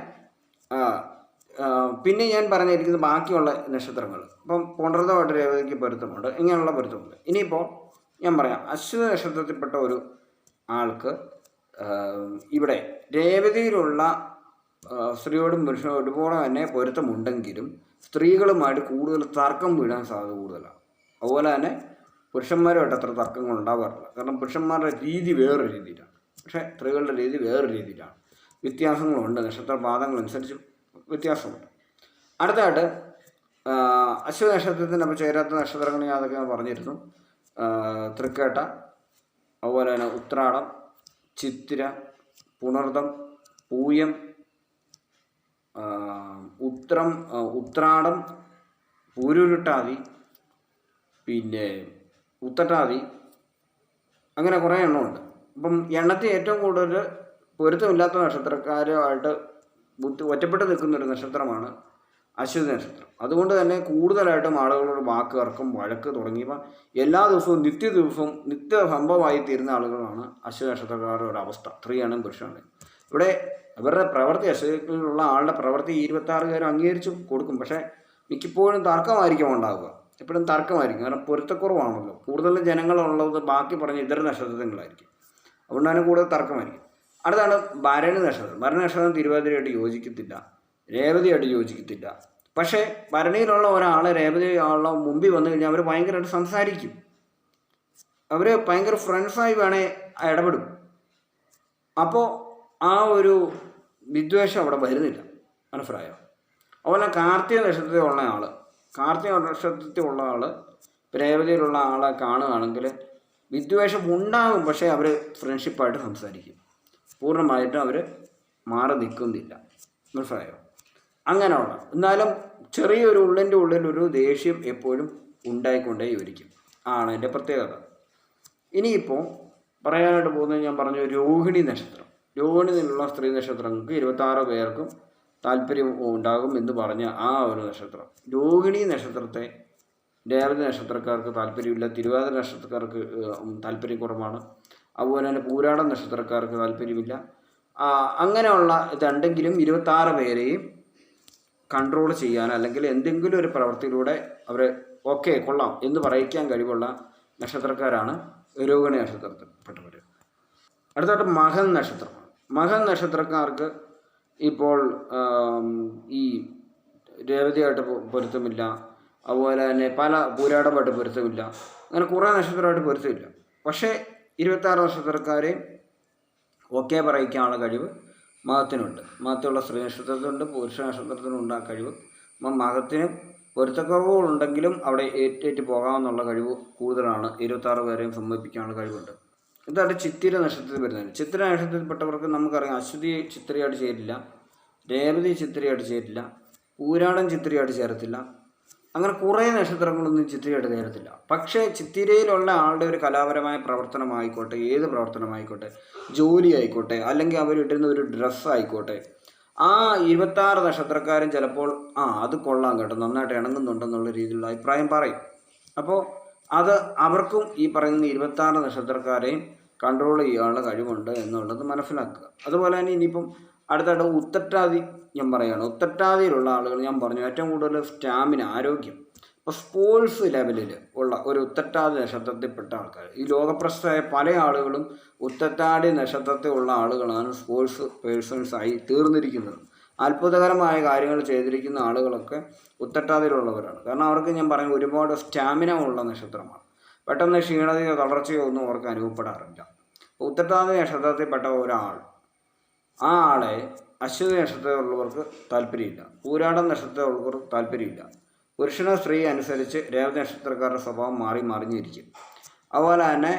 പിന്നെ ഞാൻ പറഞ്ഞിരിക്കുന്നത് ബാക്കിയുള്ള നക്ഷത്രങ്ങൾ. ഇപ്പം പുണർതമായിട്ട് രേവതിക്ക് പൊരുത്തമുണ്ട്, ഇങ്ങനെയുള്ള പൊരുത്തമുണ്ട്. ഇനിയിപ്പോൾ ഞാൻ പറയാം, അശ്വതി നക്ഷത്രത്തിൽപ്പെട്ട ഒരു ആൾക്ക് ഇവിടെ രേവതിയിലുള്ള സ്ത്രീയോടും പുരുഷനോടും ഒരുപോലെ തന്നെ പൊരുത്തമുണ്ടെങ്കിലും സ്ത്രീകളുമായിട്ട് കൂടുതൽ തർക്കം വീഴാൻ സാധ്യത കൂടുതലാണ്. അതുപോലെ തന്നെ പുരുഷന്മാരുമായിട്ട് അത്ര തർക്കങ്ങൾ ഉണ്ടാകാറില്ല. കാരണം പുരുഷന്മാരുടെ രീതി വേറൊരു രീതിയിലാണ്, പക്ഷേ സ്ത്രീകളുടെ രീതി വേറൊരു രീതിയിലാണ്. വ്യത്യാസങ്ങളുണ്ട്, നക്ഷത്രപാദങ്ങളനുസരിച്ച് വ്യത്യാസമുണ്ട്. അടുത്തായിട്ട് അശ്വതി നക്ഷത്രത്തിന് അപ്പോൾ ചേരാത്ത നക്ഷത്രങ്ങൾ ഞാൻ അതൊക്കെ ഞാൻ പറഞ്ഞിരുന്നു. തൃക്കേട്ട, അതുപോലെ തന്നെ ഉത്രാടം, ചിത്തിര, പുണർദം, പൂയം, ഉത്രാടം, പൂരുരുട്ടാതി, പിന്നെ ഉത്രട്ടാതി, അങ്ങനെ കുറേ എണ്ണമുണ്ട്. അപ്പം എണ്ണത്തിൽ ഏറ്റവും കൂടുതൽ പൊരുത്തമില്ലാത്ത നക്ഷത്രക്കാരുമായിട്ട് ഒറ്റപ്പെട്ട് നിൽക്കുന്നൊരു നക്ഷത്രമാണ് അശ്വതി നക്ഷത്രം. അതുകൊണ്ട് തന്നെ കൂടുതലായിട്ടും ആളുകളോട് വാക്ക് തർക്കം, വഴക്ക് തുടങ്ങിയവ എല്ലാ ദിവസവും നിത്യ സംഭവമായി തീരുന്ന ആളുകളാണ് അശ്വതി നക്ഷത്രക്കാരുടെ ഒരു അവസ്ഥ. സ്ത്രീയാണ് പുരുഷനാണ്. ഇവിടെ അവരുടെ പ്രവൃത്തി, അശ്വതിയിലുള്ള ആളുടെ പ്രവൃത്തി 26കാരും അംഗീകരിച്ചു കൊടുക്കും. പക്ഷേ മിക്കപ്പോഴും തർക്കമായിരിക്കും ഉണ്ടാവുക, എപ്പോഴും തർക്കമായിരിക്കും. കാരണം പൊരുത്തക്കുറവാണല്ലോ. കൂടുതൽ ജനങ്ങളുള്ളത് ബാക്കി പറഞ്ഞ ഇതര നക്ഷത്രങ്ങളായിരിക്കും. അതുകൊണ്ടാണ് കൂടുതൽ തർക്കമായിരിക്കും. അടുത്താണ് ഭരണി നക്ഷത്രം. ഭരണി നക്ഷത്രം തിരുവാതിരയായിട്ട് യോജിക്കത്തില്ല, രേവതിയായിട്ട് യോജിക്കത്തില്ല. പക്ഷേ ഭരണിയിലുള്ള ഒരാൾ രേവതിയുള്ള മുമ്പിൽ വന്നു കഴിഞ്ഞാൽ അവർ ഭയങ്കരമായിട്ട് സംസാരിക്കും. അവർ ഭയങ്കര ഫ്രണ്ട്സായി വേണേ ഇടപെടും. അപ്പോൾ ആ ഒരു വിദ്വേഷം അവിടെ വരുന്നില്ല. മനസ്സിലായോ? അതുപോലെ കാർത്തിക നക്ഷത്രത്തിലുള്ള ആൾ രേവതിയിലുള്ള ആളെ കാണുകയാണെങ്കിൽ വിദ്വേഷം ഉണ്ടാകും. പക്ഷേ അവർ ഫ്രണ്ട്ഷിപ്പായിട്ട് സംസാരിക്കും. പൂർണ്ണമായിട്ടും അവർ മാറി നിൽക്കുന്നില്ല. മനസ്സിലായോ? അങ്ങനെയുള്ള എന്നാലും ചെറിയൊരു ഉള്ളിൻ്റെ ഉള്ളിലൊരു ദേഷ്യം എപ്പോഴും ഉണ്ടായിക്കൊണ്ടേയിരിക്കും ആണ് എൻ്റെ പ്രത്യേകത. ഇനിയിപ്പോൾ പറയാനായിട്ട് പോകുന്നത് ഞാൻ പറഞ്ഞു രോഹിണി നക്ഷത്രം. രോഹിണിയിലുള്ള സ്ത്രീ നക്ഷത്രങ്ങൾക്ക് 26 പേർക്കും താല്പര്യം ഉണ്ടാകും എന്ന് പറഞ്ഞ ആ ഒരു നക്ഷത്രം. രോഹിണി നക്ഷത്രത്തെ രേവതി നക്ഷത്രക്കാർക്ക് താല്പര്യമില്ല, തിരുവാതിര നക്ഷത്രക്കാർക്ക് താല്പര്യം കുറവാണ്, അതുപോലെ തന്നെ പൂരാടം നക്ഷത്രക്കാർക്ക് താല്പര്യമില്ല. അങ്ങനെയുള്ള ഇതുണ്ടെങ്കിലും 26 പേരെയും കൺട്രോൾ ചെയ്യാൻ അല്ലെങ്കിൽ എന്തെങ്കിലും ഒരു പ്രവൃത്തിയിലൂടെ അവരെ ഓക്കെ കൊള്ളാം എന്ന് പറയിക്കാൻ കഴിവുള്ള നക്ഷത്രക്കാരാണ് രോഹിണി നക്ഷത്രത്തിൽപ്പെട്ടവർ. അടുത്തായിട്ട് മകൻ നക്ഷത്രമാണ്. മകൻ നക്ഷത്രക്കാർക്ക് ഇപ്പോൾ ഈ രേവതിയായിട്ട് പൊരുത്തമില്ല, അതുപോലെ തന്നെ പല പൂരാടമായിട്ട് പൊരുത്തമില്ല, അങ്ങനെ കുറേ നക്ഷത്രമായിട്ട് പൊരുത്തമില്ല. പക്ഷേ 26 നക്ഷത്രക്കാരെയും ഓക്കെ പറയിക്കാനുള്ള കഴിവ് മകത്തിനുണ്ട്. മകത്തിലുള്ള സ്ത്രീ നക്ഷത്രത്തിനുണ്ട്, പുരുഷ നക്ഷത്രത്തിനുണ്ട് ആ കഴിവ്. അപ്പം മകത്തിന് പൊരുത്തക്കുറവുകളുണ്ടെങ്കിലും അവിടെ ഏറ്റേറ്റ് പോകാമെന്നുള്ള കഴിവ് കൂടുതലാണ്. 26 പേരെയും സമ്മതിപ്പിക്കാനുള്ള കഴിവുണ്ട്. ഇതാണ് ചിത്തിര നക്ഷത്രത്തിൽ വരുന്നത്. ചിത്തിര നക്ഷത്രത്തിൽപ്പെട്ടവർക്ക് നമുക്കറിയാം അശ്വതി ചിത്രയായിട്ട് ചേരില്ല, രേവതി ചിത്രയായിട്ട് ചേരില്ല, പൂരാടൻ ചിത്രയായിട്ട് ചേരത്തില്ല, അങ്ങനെ കുറേ നക്ഷത്രങ്ങളൊന്നും ചിത്രയായിട്ട് ചേരത്തില്ല. പക്ഷേ ചിത്തിരയിലുള്ള ആളുടെ ഒരു കലാപരമായ പ്രവർത്തനമായിക്കോട്ടെ, ഏത് പ്രവർത്തനമായിക്കോട്ടെ, ജോലി ആയിക്കോട്ടെ, അല്ലെങ്കിൽ അവരിട്ടിരുന്ന ഒരു ഡ്രസ്സായിക്കോട്ടെ, ആ 26 നക്ഷത്രക്കാരും ചിലപ്പോൾ അത് കൊള്ളാം കേട്ടോ, നന്നായിട്ട് ഇണങ്ങുന്നുണ്ടെന്നുള്ള രീതിയിലുള്ള അഭിപ്രായം പറയും. അപ്പോൾ അത് അവർക്കും ഈ പറയുന്ന 26 നക്ഷത്രക്കാരെയും കൺട്രോൾ ചെയ്യാനുള്ള കഴിവുണ്ട് എന്നുള്ളത് മനസ്സിലാക്കുക. അതുപോലെ തന്നെ ഇനിയിപ്പം അടുത്തായിട്ട് ഉത്രട്ടാതി ഞാൻ പറയുകയാണ്. ഉത്രട്ടാതിയിലുള്ള ആളുകൾ ഞാൻ പറഞ്ഞു ഏറ്റവും കൂടുതൽ സ്റ്റാമിന, ആരോഗ്യം. ഇപ്പോൾ സ്പോർട്സ് ലെവലിൽ ഉള്ള ഒരു ഉത്രട്ടാതി നക്ഷത്രത്തിൽപ്പെട്ട ആൾക്കാർ, ഈ ലോകപ്രശസ്തമായ പല ആളുകളും ഉത്രട്ടാതി നക്ഷത്രത്തിലുള്ള ആളുകളാണ് സ്പോർട്സ് പേഴ്സൺസായി തീർന്നിരിക്കുന്നത്. അത്ഭുതകരമായ കാര്യങ്ങൾ ചെയ്തിരിക്കുന്ന ആളുകളൊക്കെ ഉത്രട്ടാതിയിലുള്ളവരാണ്. കാരണം അവർക്ക് ഞാൻ പറയും ഒരുപാട് സ്റ്റാമിന ഉള്ള നക്ഷത്രമാണ്. പെട്ടെന്ന് ക്ഷീണതയോ തളർച്ചയോ ഒന്നും അവർക്ക് അനുഭവപ്പെടാറില്ല. ഉത്രട്ടാതി നക്ഷത്രത്തിൽപ്പെട്ട ഒരാൾ, ആ ആളെ അശ്വതി നക്ഷത്രത്തിലുള്ളവർക്ക് താല്പര്യമില്ല, പൂരാടൻ നക്ഷത്രത്തിലുള്ളവർക്ക് താല്പര്യമില്ല. പുരുഷനോ സ്ത്രീ അനുസരിച്ച് രേവതി നക്ഷത്രക്കാരുടെ സ്വഭാവം മറിഞ്ഞിരിക്കും. അതുപോലെ തന്നെ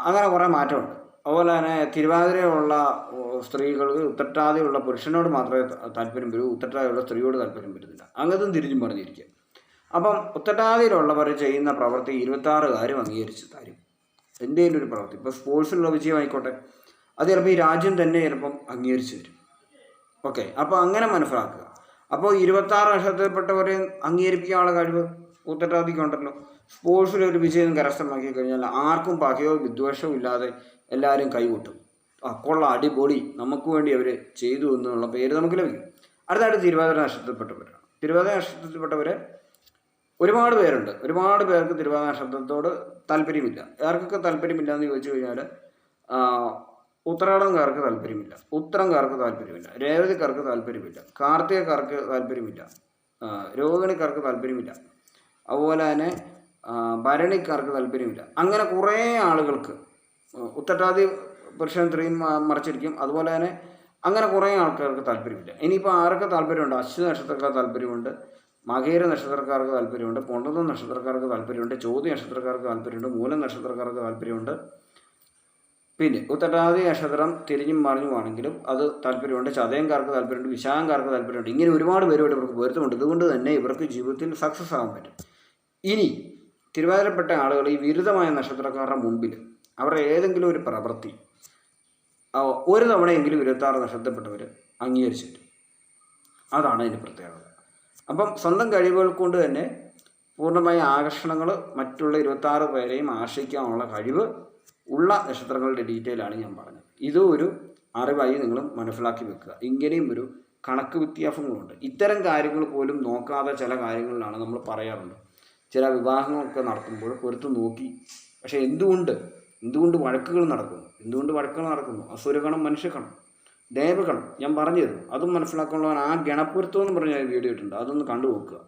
അങ്ങനെ കുറേ മാറ്റമുണ്ട്. അതുപോലെ തന്നെ തിരുവാതിരയുള്ള സ്ത്രീകൾക്ക് ഉത്രട്ടാതിയുള്ള പുരുഷനോട് മാത്രമേ താല്പര്യം വരൂ, ഉത്രട്ടാതിയുള്ള സ്ത്രീയോട് താല്പര്യം വരുന്നില്ല. അങ്ങനത്തും തിരിഞ്ഞും പറഞ്ഞിരിക്കുക. അപ്പം ഉത്രട്ടാതിയിലുള്ളവർ ചെയ്യുന്ന പ്രവൃത്തി 26 അംഗീകരിച്ച് തരും. എന്തെങ്കിലും ഒരു പ്രവൃത്തി, ഇപ്പോൾ സ്പോർട്സിലുള്ള വിജയമായിക്കോട്ടെ, അത് ചിലപ്പോൾ ഈ രാജ്യം തന്നെ ചിലപ്പം അംഗീകരിച്ച് തരും. ഓക്കെ, അപ്പോൾ അങ്ങനെ മനസ്സിലാക്കുക. അപ്പോൾ 26 നക്ഷത്രത്തിൽപ്പെട്ടവരെ അംഗീകരിപ്പിക്കാനുള്ള കഴിവ് ഉത്രട്ടാതിക്കുണ്ടല്ലോ. സ്പോർട്സിലൊരു വിജയം കരസ്ഥമാക്കി കഴിഞ്ഞാൽ ആർക്കും പകയോ വിദ്വേഷവും ഇല്ലാതെ എല്ലാവരും കൈകൊട്ടും. കൊള്ളാം, അടിപൊളി, നമുക്ക് വേണ്ടി അവർ ചെയ്തു എന്നുള്ള പേര് നമുക്ക് ലഭിക്കും. അടുത്തായിട്ട് തിരുവാതിര നക്ഷത്രത്തിൽപ്പെട്ടവരാണ്. തിരുവാതിര നക്ഷത്രത്തിൽപ്പെട്ടവർ ഒരുപാട് പേരുണ്ട്. ഒരുപാട് പേർക്ക് തിരുവാതിര നക്ഷത്രത്തോട് താല്പര്യമില്ല. ആർക്കൊക്കെ താല്പര്യമില്ല എന്ന് ചോദിച്ചു കഴിഞ്ഞാൽ ഉത്രാടംകാർക്ക് താല്പര്യമില്ല, ഉത്തരംകാർക്ക് താല്പര്യമില്ല, രേവതിക്കാർക്ക് താല്പര്യമില്ല, കാർത്തികക്കാർക്ക് താല്പര്യമില്ല, രോഹിണിക്കാർക്ക് താല്പര്യമില്ല, അതുപോലെ തന്നെ ഭരണിക്കാർക്ക് താല്പര്യമില്ല. അങ്ങനെ കുറേ ആളുകൾക്ക് ഉത്രട്ടാതി പുരുഷൻ സ്ത്രീയും മറിച്ചിരിക്കും. അതുപോലെ തന്നെ അങ്ങനെ കുറേ ആൾക്കാർക്ക് താല്പര്യമില്ല. ഇനിയിപ്പോൾ ആരൊക്കെ താല്പര്യമുണ്ട്? അശ്വതി നക്ഷത്രക്കാർക്ക് താല്പര്യമുണ്ട്, മകേര നക്ഷത്രക്കാർക്ക് താല്പര്യമുണ്ട്, പൊണ്ടത നക്ഷത്രക്കാർക്ക് താല്പര്യമുണ്ട്, ചോതി നക്ഷത്രക്കാർക്ക് താല്പര്യമുണ്ട്, മൂലം നക്ഷത്രക്കാർക്ക് താല്പര്യമുണ്ട്. പിന്നെ ഉത്രട്ടാതി നക്ഷത്രം തിരിഞ്ഞും മറിഞ്ഞുമാണെങ്കിലും അത് താല്പര്യമുണ്ട്. ചതയംകാർക്ക് താല്പര്യമുണ്ട്, വിശാഖംകാർക്ക് താല്പര്യമുണ്ട്. ഇങ്ങനെ ഒരുപാട് പേരുമായിട്ട് ഇവർക്ക് പൊരുത്തമുണ്ട്. ഇതുകൊണ്ട് തന്നെ ഇവർക്ക് ജീവിതത്തിൽ സക്സസ് ആകാൻ പറ്റും. ഇനി തിരുവാതിരപ്പെട്ട ആളുകൾ ഈ വിരുദ്ധമായ നക്ഷത്രക്കാരുടെ മുമ്പിൽ അവരുടെ ഏതെങ്കിലും ഒരു പ്രവൃത്തി ഒരു തവണയെങ്കിലും 26 നക്ഷത്രപ്പെട്ടവർ അംഗീകരിച്ചിട്ട്, അതാണ് അതിൻ്റെ പ്രത്യേകത. അപ്പം സ്വന്തം കഴിവുകൾ കൊണ്ട് തന്നെ പൂർണ്ണമായ ആകർഷണങ്ങൾ മറ്റുള്ള 26 പേരെയും ആശ്രയിക്കാനുള്ള കഴിവ് ഉള്ള നക്ഷത്രങ്ങളുടെ ഡീറ്റെയിലാണ് ഞാൻ പറഞ്ഞത്. ഇതും ഒരു അറിവായി നിങ്ങൾ മനസ്സിലാക്കി വെക്കുക. ഇങ്ങനെയും ഒരു കണക്ക് വ്യത്യാസങ്ങളുണ്ട്. ഇത്തരം കാര്യങ്ങൾ പോലും നോക്കാതെ ചില കാര്യങ്ങളിലാണ് നമ്മൾ പറയാറുണ്ട്. ചില വിവാഹങ്ങളൊക്കെ നടത്തുമ്പോൾ പൊരുത്തം നോക്കി, പക്ഷേ എന്തുകൊണ്ട് വഴക്കുകൾ നടക്കുന്നു? അസുരഗണം, മനുഷ്യഗണം, ദേവഗണം ഞാൻ പറഞ്ഞു തരുന്നു. അതും മനസ്സിലാക്കാനുള്ള ആ ഗണപ്പൊരുത്തം എന്ന് പറഞ്ഞ വീഡിയോ ഇട്ടുണ്ട്, അതൊന്ന് കണ്ടുനോക്കുക.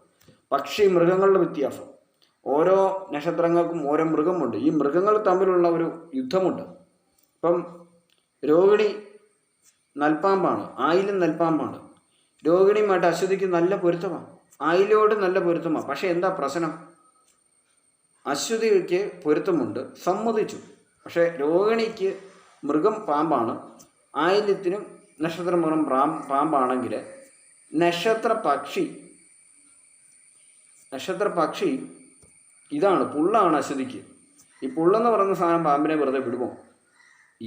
പക്ഷി മൃഗങ്ങളുടെ വ്യത്യാസം, ഓരോ നക്ഷത്രങ്ങൾക്കും ഓരോ മൃഗമുണ്ട്. ഈ മൃഗങ്ങൾ തമ്മിലുള്ള ഒരു യുദ്ധമുണ്ട്. ഇപ്പം രോഹിണി നൽപ്പാമ്പാണ്, ആയിലും നൽപ്പാമ്പാണ്. രോഹിണിയുമായിട്ട് അശ്വതിക്ക് നല്ല പൊരുത്തമാണ്, ആയിലോട് നല്ല പൊരുത്തമാണ്. പക്ഷേ എന്താ പ്രശ്നം? അശ്വതിക്ക് പൊരുത്തമുണ്ട്, സമ്മതിച്ചു. പക്ഷേ രോഹിണിക്ക് മൃഗം പാമ്പാണ്, ആയില്യത്തിനും നക്ഷത്ര മൃഗം പാമ്പാണെങ്കിൽ നക്ഷത്ര പക്ഷി ഇതാണ്, പുള്ളാണ് അശ്വതിക്ക്. ഈ പുള്ളെന്ന് പറയുന്ന സാധനം പാമ്പിനെ വെറുതെ വിടുമോ?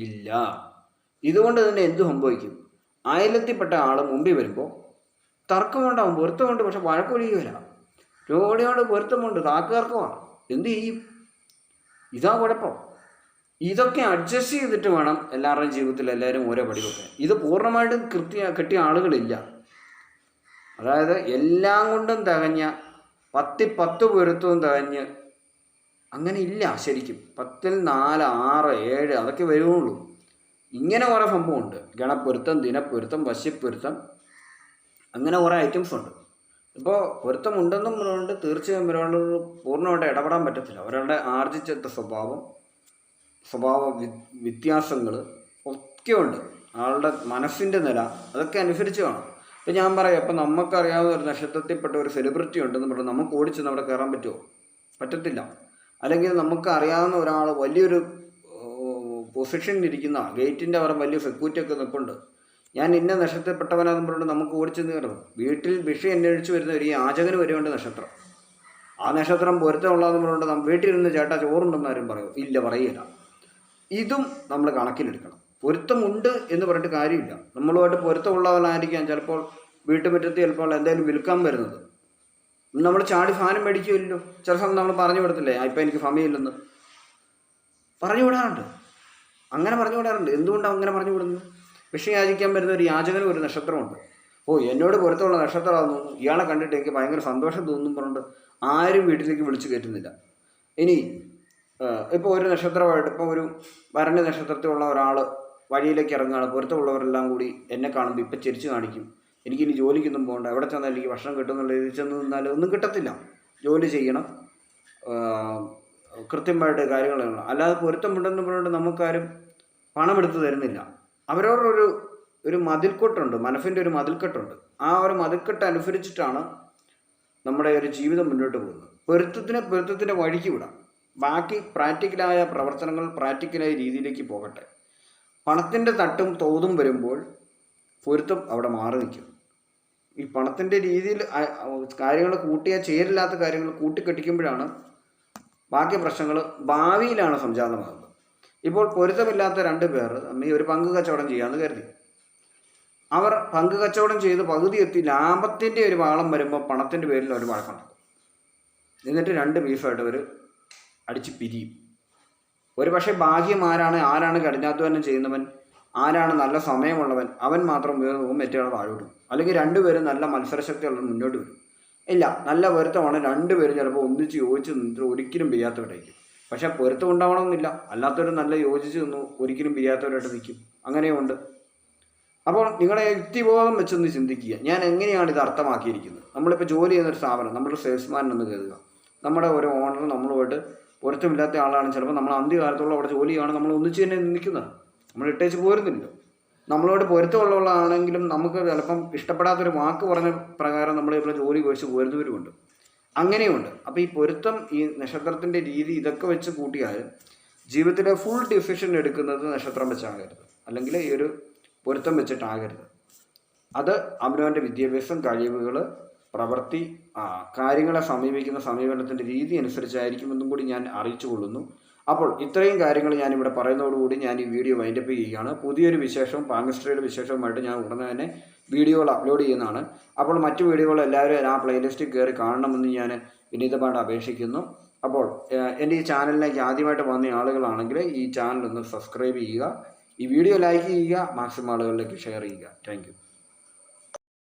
ഇല്ല. ഇതുകൊണ്ട് തന്നെ എന്ത് സംഭവിക്കും? ആയില്യത്തിൽപ്പെട്ട ആൾ മുമ്പിൽ വരുമ്പോൾ തർക്കമുണ്ടാവും, പൊരുത്തമുണ്ട്, പക്ഷെ വഴക്കൊഴിയുകയില്ല. രോഹിണിയോട് പൊരുത്തമുണ്ട്, താക്കുതർക്കമാണ്. എന്ത് ചെയ്യും? ഇതാ കുഴപ്പം. ഇതൊക്കെ അഡ്ജസ്റ്റ് ചെയ്തിട്ട് വേണം എല്ലാവരുടെയും ജീവിതത്തിൽ എല്ലാവരും ഓരോ പടി വെക്കാൻ. ഇത് പൂർണ്ണമായിട്ടും കിട്ടിയ ആളുകളില്ല. അതായത് എല്ലാം കൊണ്ടും തികഞ്ഞ 10 പൊരുത്തവും തികഞ്ഞ് അങ്ങനെ ഇല്ല. ശരിക്കും 10ൽ 4, 6, 7 അതൊക്കെ വരുള്ളൂ. ഇങ്ങനെ കുറേ സംഭവമുണ്ട്. ഗണപ്പൊരുത്തം, ദിനപ്പൊരുത്തം, വശ്യപ്പൊരുത്തം, അങ്ങനെ കുറേ ഐറ്റംസ് ഉണ്ട്. ഇപ്പോൾ പൊരുത്തമുണ്ടെന്നും പറഞ്ഞുകൊണ്ട് തീർച്ചയായും ഒരാളോട് പൂർണ്ണമായിട്ട് ഇടപെടാൻ പറ്റത്തില്ല. ഒരാളുടെ ആർജിച്ചെടുത്ത സ്വഭാവ വ്യത്യാസങ്ങൾ ഒക്കെ ഉണ്ട്. ആളുടെ മനസ്സിൻ്റെ നില അതൊക്കെ അനുസരിച്ച് കാണും. ഇപ്പം ഞാൻ പറയാം, ഇപ്പം നമുക്കറിയാവുന്ന ഒരു നക്ഷത്രത്തിൽപ്പെട്ട ഒരു സെലിബ്രിറ്റി ഉണ്ടെന്ന് പറഞ്ഞാൽ നമുക്ക് ഓടിച്ചെന്ന് അവിടെ കയറാൻ പറ്റുമോ? പറ്റത്തില്ല. അല്ലെങ്കിൽ നമുക്ക് അറിയാവുന്ന ഒരാൾ വലിയൊരു പൊസിഷനിലിരിക്കുന്ന ഗേറ്റിൻ്റെ അവിടെ വലിയ സെക്യൂരിറ്റി ഒക്കെ നിൽപ്പുണ്ട്, ഞാൻ ഇന്ന നക്ഷത്രത്തിൽപ്പെട്ടവനാണെന്ന് പറഞ്ഞിട്ട് നമുക്ക് ഓടിച്ചെന്ന് കയറും. വീട്ടിൽ വിഷയം അന്വേഷിച്ച് വരുന്ന ഒരു യാചകന് വരുന്നുണ്ട് നക്ഷത്രം. ആ നക്ഷത്രം പൊരുത്തമുള്ളതെന്ന് പറഞ്ഞിട്ട് വീട്ടിലിരുന്ന് ചേട്ടാ ചോറുണ്ടെന്ന് ആരും പറയും? ഇല്ല, പറയില്ല. ഇതും നമ്മൾ കണക്കിലെടുക്കണം. പൊരുത്തമുണ്ട് എന്ന് പറഞ്ഞിട്ട് കാര്യമില്ല. നമ്മളുമായിട്ട് പൊരുത്തമുള്ളവനായിരിക്കാം ചിലപ്പോൾ വീട്ടുമുറ്റത്ത് ചിലപ്പോൾ എന്തെങ്കിലും വിൽക്കാൻ വരുന്നത്. നമ്മൾ ചാടി സാധനം മേടിക്കുമല്ലോ. ചില സമയം നമ്മൾ പറഞ്ഞു വിടത്തില്ലേ, ഇപ്പം എനിക്ക് സമയമില്ലെന്ന് പറഞ്ഞു വിടാറുണ്ട്. അങ്ങനെ പറഞ്ഞു വിടാറുണ്ട്. എന്തുകൊണ്ടാണ് അങ്ങനെ പറഞ്ഞു വിടുന്നത്? വിഷയം യാചിക്കാൻ വരുന്ന ഒരു യാചകനും ഒരു നക്ഷത്രമുണ്ട്. എന്നോട് പൊരുത്തമുള്ള നക്ഷത്രമാണെന്ന് തോന്നുന്നു, ഇയാളെ കണ്ടിട്ട് എനിക്ക് ഭയങ്കര സന്തോഷം തോന്നും പറഞ്ഞിട്ട് ആരും വീട്ടിലേക്ക് വിളിച്ചു കയറ്റുന്നില്ല. ഇനി ഇപ്പോൾ ഒരു നക്ഷത്രമായിട്ട് ഇപ്പോൾ ഒരു ഭരണി നക്ഷത്രത്തിലുള്ള ഒരാൾ വഴിയിലേക്ക് ഇറങ്ങുകയാണ്. പൊരുത്തമുള്ളവരെല്ലാം കൂടി എന്നെ കാണുമ്പോൾ ഇപ്പം ചിരിച്ചു കാണിക്കും, എനിക്കിനി ജോലിക്കൊന്നും പോകണ്ട, എവിടെ ചെന്നാൽ എനിക്ക് ഭക്ഷണം കിട്ടുന്നുള്ള രീതിയിൽ ചെന്ന് നിന്നാൽ ഒന്നും കിട്ടത്തില്ല. ജോലി ചെയ്യണം, കൃത്യമായിട്ട് കാര്യങ്ങൾ ചെയ്യണം. അല്ലാതെ പൊരുത്തമുണ്ടെന്ന് പറഞ്ഞിട്ട് നമുക്കാരും പണമെടുത്ത് തരുന്നില്ല. അവരവരൊരു മതിൽക്കെട്ടുണ്ട്, മനസ്സിൻ്റെ ഒരു മതിൽക്കെട്ടുണ്ട്. ആ ഒരു മതിൽക്കെട്ട് അനുസരിച്ചിട്ടാണ് നമ്മുടെ ഒരു ജീവിതം മുന്നോട്ട് പോകുന്നത്. പൊരുത്തത്തിൻ്റെ വഴിക്ക് വിടാം. ബാക്കി പ്രാക്ടിക്കലായ പ്രവർത്തനങ്ങൾ പ്രാക്ടിക്കലായ രീതിയിലേക്ക് പോകട്ടെ. പണത്തിൻ്റെ തട്ടും തോതും വരുമ്പോൾ പൊരുത്തം അവിടെ മാറി നിൽക്കും. ഈ പണത്തിൻ്റെ രീതിയിൽ കാര്യങ്ങൾ കൂട്ടിയാൽ ചേരില്ലാത്ത കാര്യങ്ങൾ കൂട്ടിക്കെട്ടിക്കുമ്പോഴാണ് ബാക്കി പ്രശ്നങ്ങൾ ഭാവിയിലാണ് സംജാതമാകുന്നത്. ഇപ്പോൾ പൊരുത്തമില്ലാത്ത 2 പേർ ഈ ഒരു പങ്ക് കച്ചവടം ചെയ്യാമെന്ന് കരുതി. അവർ പങ്ക് കച്ചവടം ചെയ്ത് പകുതി എത്തി ലാഭത്തിൻ്റെ ഒരു വാളം വരുമ്പോൾ പണത്തിൻ്റെ പേരിൽ അവർ വഴക്കുണ്ടാക്കും. എന്നിട്ട് 2 പീസായിട്ട് അവർ അടിച്ച് പിരിയും. ഒരു പക്ഷേ ഭാഗ്യം ആരാണ് കഠിനാധ്വാനം ചെയ്യുന്നവൻ, ആരാണ് നല്ല സമയമുള്ളവൻ, അവൻ മാത്രം ഉയർന്നു പോകും, മറ്റേ ആൾ താഴോട്ടും. അല്ലെങ്കിൽ 2 പേരും നല്ല മത്സരശക്തിയുള്ളവർ മുന്നോട്ട് വരും. ഇല്ല, നല്ല പൊരുത്തമാണ്, 2 പേരും ചിലപ്പോൾ ഒന്നിച്ച് യോജിച്ച് നിന്നിട്ട് ഒരിക്കലും പിരിയാത്തവരായിരിക്കും. പക്ഷേ പൊരുത്തം ഉണ്ടാവണമെന്നില്ല, അല്ലാത്തൊരു നല്ല യോജിച്ച് നിന്നു ഒരിക്കലും പിരിയാത്തവരായിട്ട് നിൽക്കും. അങ്ങനെയുണ്ട്. അപ്പോൾ നിങ്ങളെ യുക്തിബോധം വെച്ചൊന്ന് ചിന്തിക്കുക, ഞാൻ എങ്ങനെയാണ് ഇത് അർത്ഥമാക്കിയിരിക്കുന്നത്. നമ്മളിപ്പോൾ ജോലി ചെയ്യുന്നൊരു സ്ഥാപനം, നമ്മളൊരു സെയിൽസ്മാൻ എന്ന് കരുതുക. നമ്മുടെ ഒരു ഓണർ നമ്മളുമായിട്ട് പൊരുത്തമില്ലാത്ത ആളാണ്. ചിലപ്പോൾ നമ്മൾ അന്ത്യകാലത്തോളം അവിടെ ജോലിയാണ് നമ്മൾ ഒന്നിച്ച് തന്നെ നിൽക്കുന്നത്, നമ്മൾ ഇട്ടേച്ച് പോരുന്നില്ല. നമ്മളോട് പൊരുത്തമുള്ളവളാണെങ്കിലും നമുക്ക് ചിലപ്പം ഇഷ്ടപ്പെടാത്തൊരു വാക്ക് പറഞ്ഞ പ്രകാരം നമ്മളിവിടെ ജോലി കഴിച്ച് പോരുന്നവരുമുണ്ട്. അങ്ങനെയുണ്ട്. അപ്പോൾ ഈ പൊരുത്തം, ഈ നക്ഷത്രത്തിൻ്റെ രീതി, ഇതൊക്കെ വെച്ച് കൂട്ടിയാൽ ജീവിതത്തിലെ ഫുൾ ഡിസിഷൻ എടുക്കുന്നത് നക്ഷത്രം വെച്ചാകരുത്, അല്ലെങ്കിൽ ഈ ഒരു പൊരുത്തം വെച്ചിട്ടാകരുത്. അത് അവനവൻ്റെ വിദ്യാഭ്യാസം, കഴിവുകൾ, പ്രവൃത്തി, കാര്യങ്ങളെ സമീപിക്കുന്ന സമീപനത്തിൻ്റെ രീതി അനുസരിച്ചായിരിക്കുമെന്നും കൂടി ഞാൻ അറിയിച്ചു കൊള്ളുന്നു. അപ്പോൾ ഇത്രയും കാര്യങ്ങൾ ഞാനിവിടെ പറയുന്നതോടുകൂടി ഞാൻ ഈ വീഡിയോ വൈൻഡപ്പ് ചെയ്യുകയാണ്. പുതിയൊരു വിശേഷവും പാങ്കസ്ട്രിയുടെ വിശേഷവുമായിട്ട് ഞാൻ ഉടനെ തന്നെ വീഡിയോകൾ അപ്ലോഡ് ചെയ്യുന്നതാണ്. അപ്പോൾ മറ്റു വീഡിയോകൾ എല്ലാവരും ആ പ്ലേലിസ്റ്റിൽ കയറി കാണണമെന്ന് ഞാൻ വിനീതമായിട്ട് അപേക്ഷിക്കുന്നു. അപ്പോൾ എൻ്റെ ഈ ചാനലിലേക്ക് ആദ്യമായിട്ട് വന്ന ആളുകളാണെങ്കിൽ ഈ ചാനൽ ഒന്ന് സബ്സ്ക്രൈബ് ചെയ്യുക, ഈ വീഡിയോ ലൈക്ക് ചെയ്യുക, മാക്സിമം ആളുകളിലേക്ക് ഷെയർ ചെയ്യുക. Thank you.